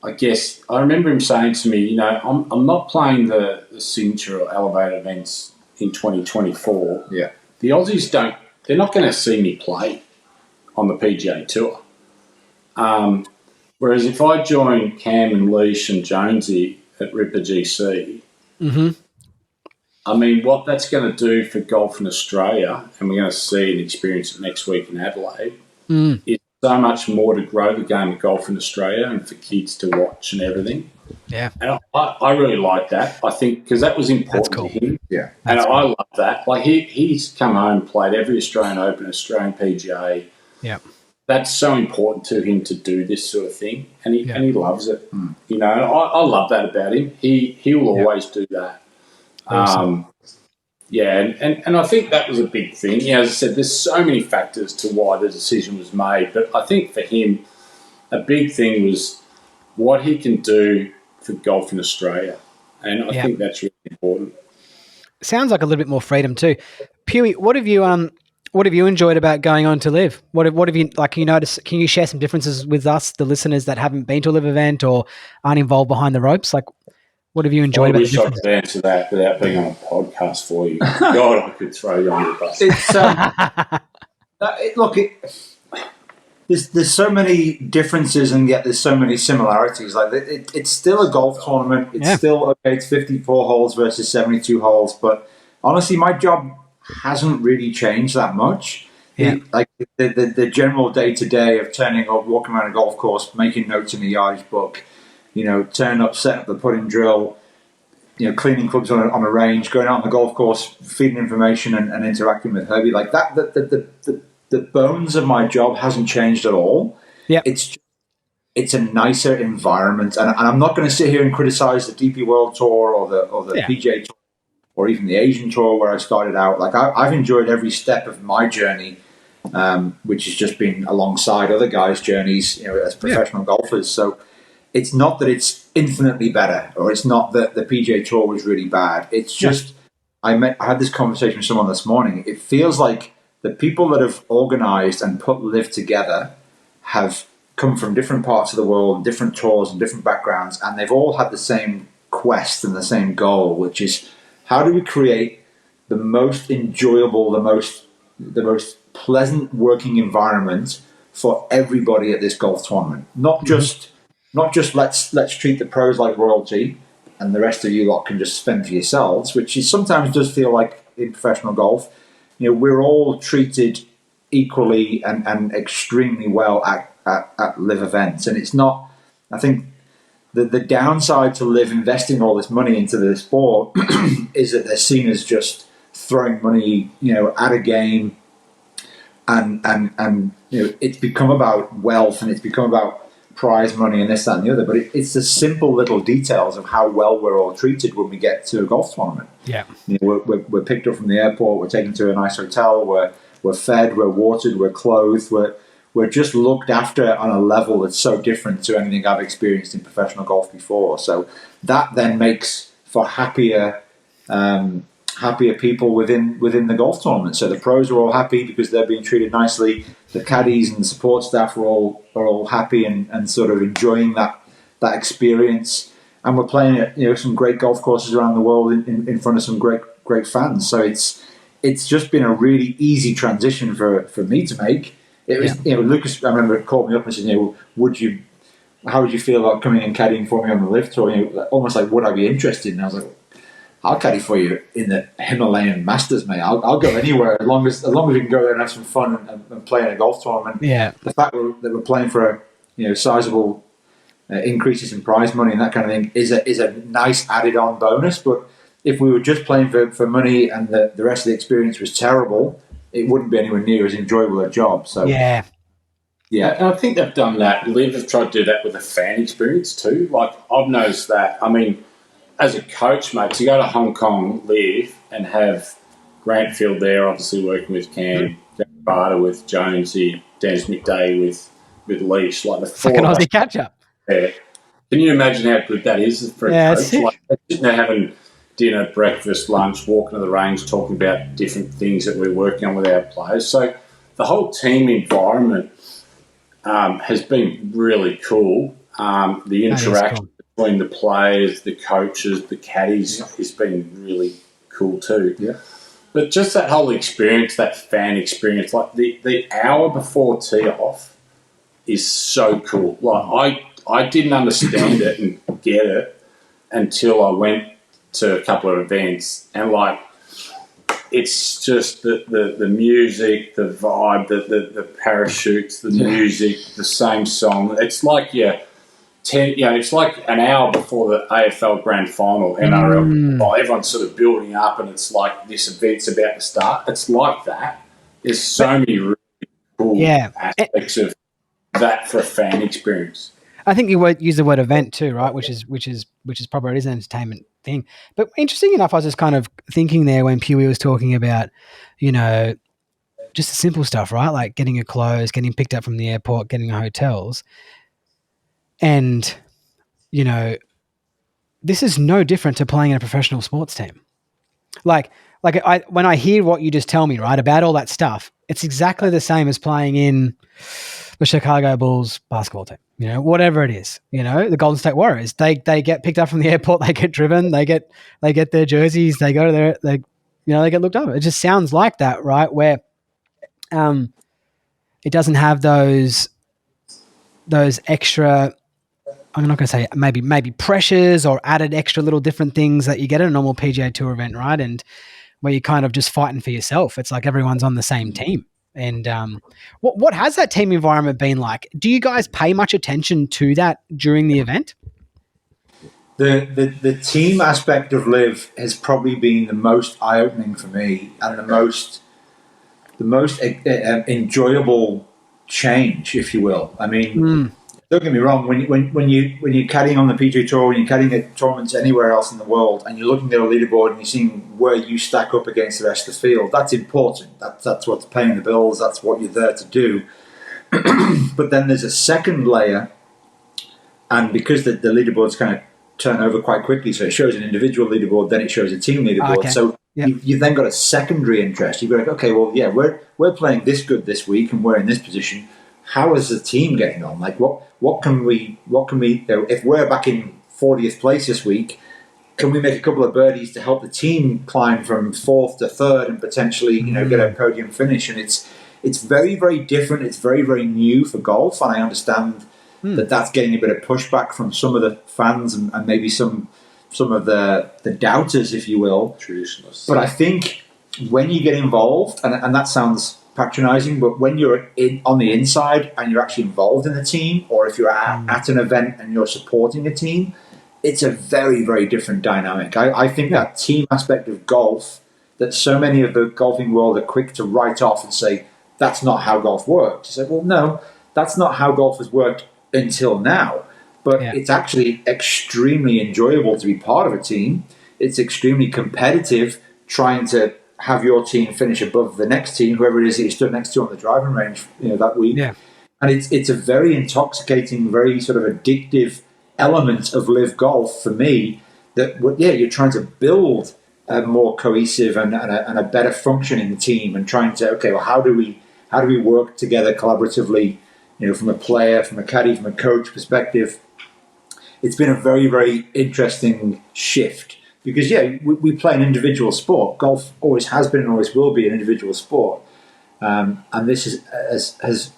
I guess, I remember him saying to me, I'm not playing the signature or elevated events in 2024. Yeah. The Aussies they're not going to see me play on the PGA Tour. Whereas if I join Cam and Leash and Jonesy at Ripper GC, I mean, what that's going to do for golf in Australia, and we're going to see and experience it next week in Adelaide, is so much more to grow the game of golf in Australia and for kids to watch and everything. Yeah. And I really like that. I think because that was important to him. Yeah. And I love that. Like he's come home, played every Australian Open, Australian PGA. Yeah. That's so important to him to do this sort of thing, and he loves it. I love that about him. He'll always do that. Awesome. And I think that was a big thing. As I said, there's so many factors to why the decision was made, but I think for him, a big thing was what he can do for golf in Australia, and I think that's really important. Sounds like a little bit more freedom too. Pugh, what have you enjoyed about going on to Live? What have you like? Can you notice? Can you share some differences with us, the listeners that haven't been to a Live event or aren't involved behind the ropes? Like, what have you enjoyed about the I wish I could answer that without being on a podcast for you. God, I could throw you under the bus. There's so many differences and yet there's so many similarities. Like it's still a golf tournament. It's still okay. It's 54 holes versus 72 holes. But honestly, my job hasn't really changed that much. Yeah. The general day to day of turning up, walking around a golf course, making notes in the yardage book. Turning up, setting up the putting drill, cleaning clubs on a range, going out on the golf course, feeding information and interacting with Herbie. Like that, the bones of my job hasn't changed at all. Yeah. It's a nicer environment. And I'm not going to sit here and criticize the DP World Tour or the PGA Tour or even the Asian Tour where I started out. Like I've enjoyed every step of my journey, which has just been alongside other guys' journeys, as professional golfers. So it's not that it's infinitely better, or it's not that the PGA Tour was really bad. It's just I had this conversation with someone this morning. It feels like the people that have organised and put Live together have come from different parts of the world, different tours and different backgrounds, and they've all had the same quest and the same goal, which is how do we create the most enjoyable, the most pleasant working environment for everybody at this golf tournament. Not just let's treat the pros like royalty and the rest of you lot can just spend for yourselves, which is sometimes does feel like in professional golf. We're all treated equally and extremely well at Live events. And it's not, I think the downside to Live investing all this money into the sport is that they're seen as just throwing money, at a game and it's become about wealth and it's become about prize money and this, that, and the other, but it's the simple little details of how well we're all treated when we get to a golf tournament. Yeah, we're picked up from the airport, we're taken to a nice hotel, we're fed, we're watered, we're clothed, we're just looked after on a level that's so different to anything I've experienced in professional golf before. So that then makes for happier people within the golf tournament. So the pros are all happy because they're being treated nicely. The caddies and the support staff are all happy and sort of enjoying that experience. And we're playing at some great golf courses around the world in front of some great fans. So it's just been a really easy transition for me to make. It was Lucas. I remember called me up and said, how would you feel about coming and caddying for me on the Live Tour? Almost like, would I be interested? And I was like, I'll caddy for you in the Himalayan Masters, mate. I'll go anywhere as long as we can go there and have some fun and play in a golf tournament. Yeah. The fact that we're playing for sizable increases in prize money and that kind of thing is a nice added on bonus. But if we were just playing for money and the rest of the experience was terrible, it wouldn't be anywhere near as enjoyable a job. So yeah. And I think they've done that. Liv have tried to do that with a fan experience too. Like I've noticed that. I mean, as a coach, mate, to go to Hong Kong, Live, and have Grant Field there, obviously working with Cam, Barter with Jonesy, Dennis McDay with Leash, like the four. Like an Aussie catch-up. Yeah. Can you imagine how good that is for a coach? Like sitting there having dinner, breakfast, lunch, walking to the range, talking about different things that we're working on with our players. So the whole team environment has been really cool. The interaction between the players, the coaches, the caddies has been really cool too. Yeah. But just that whole experience, that fan experience, like the hour before tee off is so cool. Like I didn't understand it and get it until I went to a couple of events, and like it's just the music, the vibe, the parachutes, the music, the same song. It's like it's like an hour before the AFL Grand Final, NRL. Everyone's sort of building up, and it's like this event's about to start. It's like that. There's so many really cool aspects of that for a fan experience. I think you use the word event too, right? Which is probably it is an entertainment thing. But interesting enough, I was just kind of thinking there when Pugh was talking about, just the simple stuff, right? Like getting your clothes, getting picked up from the airport, getting hotels. And, this is no different to playing in a professional sports team. When I hear what you just tell me, right, about all that stuff, it's exactly the same as playing in the Chicago Bulls basketball team, whatever it is, the Golden State Warriors, they get picked up from the airport, they get driven, they get their jerseys, they go to they get looked over. It just sounds like that, right? Where, it doesn't have those extra, I'm not going to say maybe pressures or added extra little different things that you get at a normal PGA Tour event, right? And where you're kind of just fighting for yourself. It's like everyone's on the same team. And what has that team environment been like? Do you guys pay much attention to that during the event? The team aspect of LIV has probably been the most eye-opening for me, and the most enjoyable change, if you will. I mean, don't get me wrong. When you're caddying on the PGA Tour, when you're caddying at tournaments anywhere else in the world, and you're looking at a leaderboard and you're seeing where you stack up against the rest of the field, that's important. That's what's paying the bills. That's what you're there to do. But then there's a second layer, and because the leaderboards kind of turn over quite quickly, so it shows an individual leaderboard, then it shows a team leaderboard. Okay. So you've then got a secondary interest. You've got like, okay, well, yeah, we're playing this good this week, and we're in this position. How is the team getting on? Like, what can we if we're back in 40th place this week, can we make a couple of birdies to help the team climb from 4th to 3rd and potentially, get a podium finish? And it's very, very different. It's very, very new for golf, and I understand that that's getting a bit of pushback from some of the fans and maybe some of the doubters, if you will. Traditionalists. But I think when you get involved, and that sounds patronising, but when you're on the inside and you're actually involved in the team, or if you're at an event and you're supporting a team, it's a very, very different dynamic. I think that team aspect of golf that so many of the golfing world are quick to write off and say, that's not how golf works. You say, well, no, that's not how golf has worked until now. But it's actually extremely enjoyable to be part of a team. It's extremely competitive trying to have your team finish above the next team, whoever it is that you stood next to on the driving range, that week. Yeah. And it's a very intoxicating, very sort of addictive element of LIV golf for me. That you're trying to build a more cohesive and a better functioning team, and trying to how do we work together collaboratively? From a player, from a caddy, from a coach perspective. It's been a very, very interesting shift. Because, we play an individual sport. Golf always has been and always will be an individual sport. And this has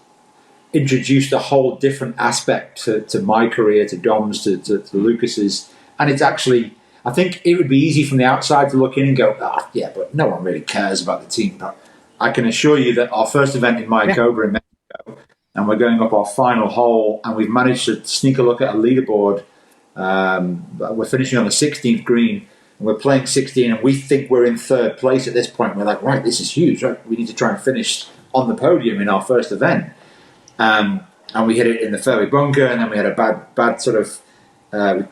introduced a whole different aspect to my career, to Dom's, to Lucas's. And it's actually, I think it would be easy from the outside to look in and go, but no one really cares about the team. But I can assure you that our first event in Mayakoba in Mexico, and we're going up our final hole, and we've managed to sneak a look at a leaderboard. We're finishing on the 16th green. And we're playing 16, and we think we're in 3rd place at this point. We're like, right, this is huge, right? We need to try and finish on the podium in our first event. And we hit it in the fairway bunker, and then we had a bad sort of,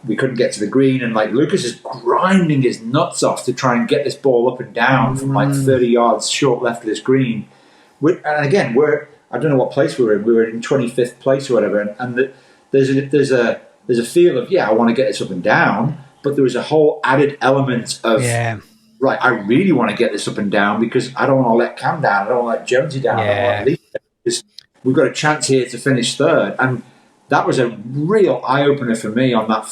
we couldn't get to the green. And like Lucas is grinding his nuts off to try and get this ball up and down from like 30 yards short left of this green. And again, I don't know what place we were in. We were in 25th place or whatever. And there's there's a feel of, I want to get this up and down, but there was a whole added element of, right, I really want to get this up and down because I don't want to let Cam down, I don't want to let Jonesy down, I don't want to leave because we've got a chance here to finish third. And that was a real eye-opener for me on that,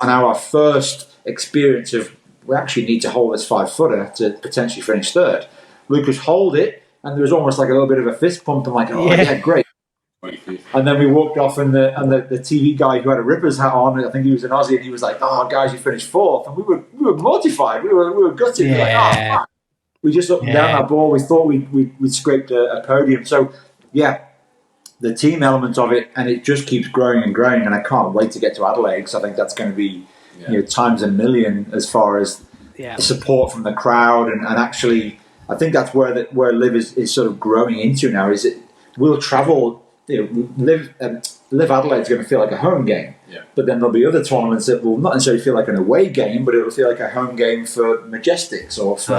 on our first experience of, we actually need to hold this 5-footer to potentially finish third. Lucas holed it, and there was almost like a little bit of a fist pump. I'm like, great. And then we walked off, and the TV guy who had a Rippers hat on, I think he was an Aussie, and he was like, "Oh, guys, you finished fourth," and we were mortified. We were gutted. We were like, "Oh, fuck." We just up and down that ball. We thought we'd scraped a podium. So, the team element of it, and it just keeps growing and growing. And I can't wait to get to Adelaide because I think that's going to be times a million as far as support from the crowd, and actually, I think that's where Liv is sort of growing into now. Is it we'll travel. Live Adelaide's going to feel like a home game, but then there'll be other tournaments that will not necessarily feel like an away game, but it'll feel like a home game for Majestics or for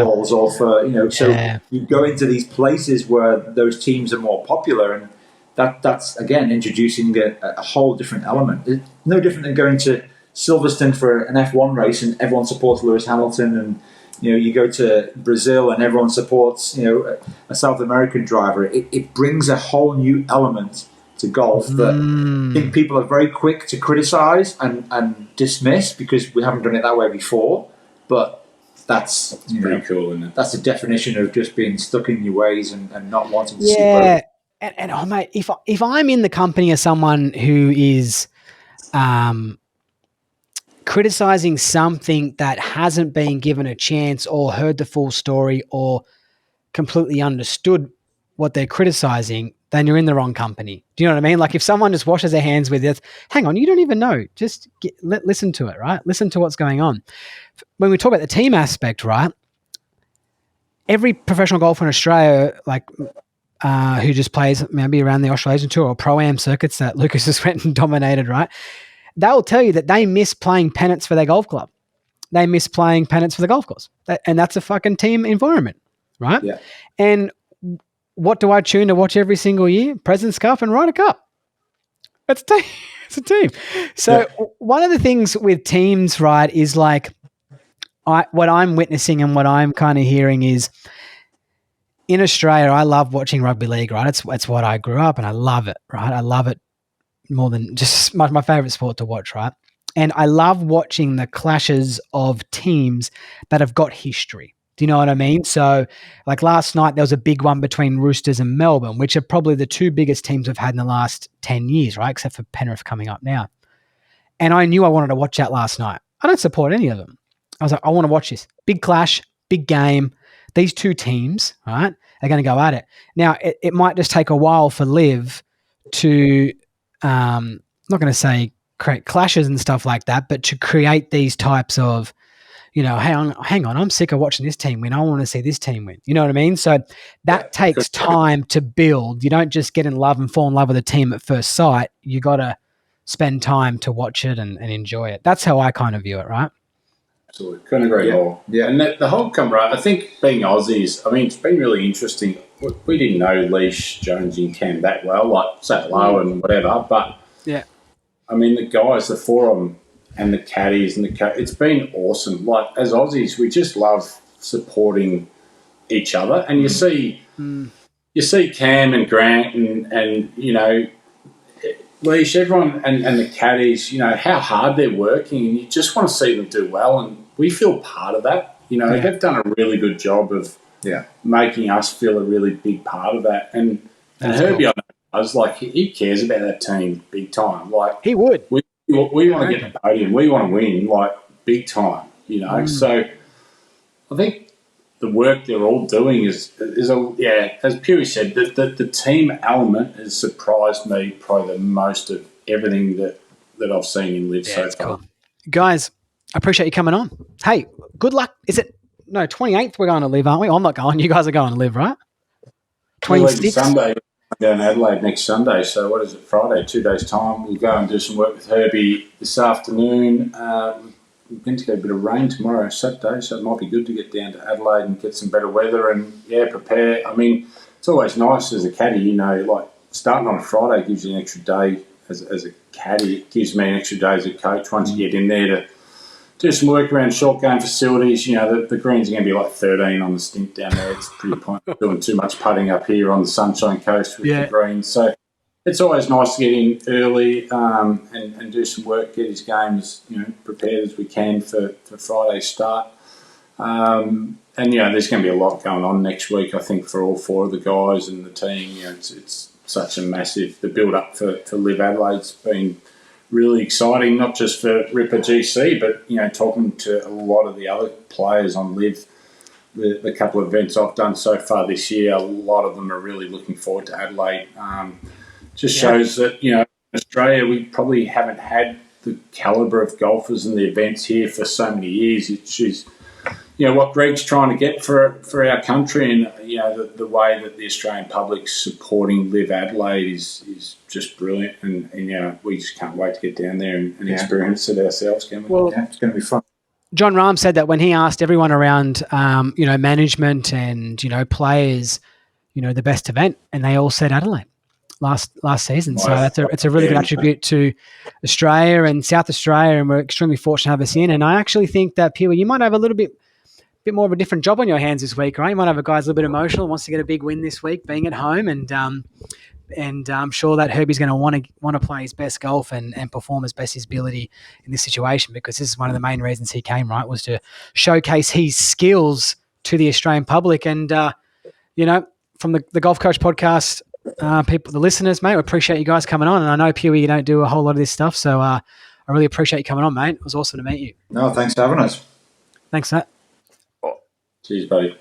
Balls or for So you go into these places where those teams are more popular, and that's again introducing a whole different element. It's no different than going to Silverstone for an F1 race and everyone supports Lewis Hamilton, and you go to Brazil and everyone supports, a South American driver. It brings a whole new element to golf that I think people are very quick to criticise and dismiss because we haven't done it that way before. But that's pretty cool, isn't it? That's the definition of just being stuck in your ways and not wanting to see progress. And oh, mate, if I'm in the company of someone who is criticizing something that hasn't been given a chance or heard the full story or completely understood what they're criticizing, then you're in the wrong company. Do you know what I mean? Like if someone just washes their hands with this, hang on, you don't even know. Just listen to it, right? Listen to what's going on. When we talk about the team aspect, right? Every professional golfer in Australia, like who just plays maybe around the Australasian Tour or Pro-Am circuits that Lucas has went and dominated, right? They'll tell you that they miss playing pennants for their golf club. They miss playing pennants for the golf course. And that's a fucking team environment, right? Yeah. And what do I tune to watch every single year? President's Cup and Ryder Cup. It's a team. It's a team. So one of the things with teams, right, is like what I'm witnessing and what I'm kind of hearing is in Australia, I love watching rugby league, right? It's what I grew up and I love it, right? I love it more than just my favorite sport to watch, right? And I love watching the clashes of teams that have got history. Do you know what I mean? So like last night, there was a big one between Roosters and Melbourne, which are probably the two biggest teams we've had in the last 10 years, right? Except for Penrith coming up now. And I knew I wanted to watch that last night. I don't support any of them. I was like, I want to watch this. Big clash, big game. These two teams, right, are going to go at it. Now, it might just take a while for Liv to I'm not going to say create clashes and stuff like that, but to create these types of, hang on, I'm sick of watching this team win. I want to see this team win. You know what I mean? So that takes time to build. You don't just get in love and fall in love with a team at first sight. You got to spend time to watch it and enjoy it. That's how I kind of view it, right? Absolutely. Couldn't agree more. Yeah. And the whole camaraderie, I think being Aussies, it's been really interesting. We didn't know Leash, Jones and Cam that well, like say hello and whatever, but the guys, the four of them and the caddies and it's been awesome. Like as Aussies, we just love supporting each other. And you see Cam and Grant and Leash, everyone and the caddies, how hard they're working, and you just want to see them do well, and we feel part of that. They've done a really good job of making us feel a really big part of that. And Herbie, cool. I was like, he cares about that team big time. Like he would. We want to get the podium. We want to win, like big time. So I think the work they're all doing is as Pugh said, the team element has surprised me probably the most of everything that I've seen in Liv so far. Cool. Guys, I appreciate you coming on. Hey, good luck. Is it 28th we're going to Liv, aren't we? I'm not going. You guys are going to Liv, right? 26th? Sunday. I'm going to Adelaide next Sunday. So what is it, Friday? 2 days' time. We'll go and do some work with Herbie this afternoon. We're going to get a bit of rain tomorrow, Saturday, so it might be good to get down to Adelaide and get some better weather and, prepare. It's always nice as a caddy, like starting on a Friday gives you an extra day as a caddy. It gives me an extra day as a coach once you get in there to do some work around short game facilities. The greens are going to be like 13 on the stint down there. It's pretty pointless doing too much putting up here on the Sunshine Coast with the greens. So it's always nice to get in early and do some work, get his game as prepared as we can for Friday's start. And there's going to be a lot going on next week, I think, for all 4 of the guys and the team. It's such a massive, the build up for Live Adelaide's been really exciting, not just for Ripper GC, but talking to a lot of the other players on Live, the couple of events I've done so far this year, a lot of them are really looking forward to Adelaide. Shows that in Australia we probably haven't had the calibre of golfers and the events here for so many years. It's what Greg's trying to get for our country, and the way that the Australian public's supporting Live Adelaide is just brilliant, and we just can't wait to get down there and experience it ourselves, can we? Well, it's going to be fun. John Rahm said that when he asked everyone around, management and players, the best event, and they all said Adelaide last season. Nice. So it's a really good attribute to Australia and South Australia, and we're extremely fortunate to have us in. And I actually think that, Pugh, you might have a little bit more of a different job on your hands this week, right? You might have a guy who's a little bit emotional, wants to get a big win this week, being at home, and I'm sure that Herbie's going to want to play his best golf and perform as best his ability in this situation, because this is one of the main reasons he came, right, was to showcase his skills to the Australian public. And from the Golf Coach podcast, people, the listeners, mate, we appreciate you guys coming on. And I know, Pugh, you don't do a whole lot of this stuff, so I really appreciate you coming on, mate. It was awesome to meet you. No, thanks for having us. Thanks, Matt. Cheers, buddy.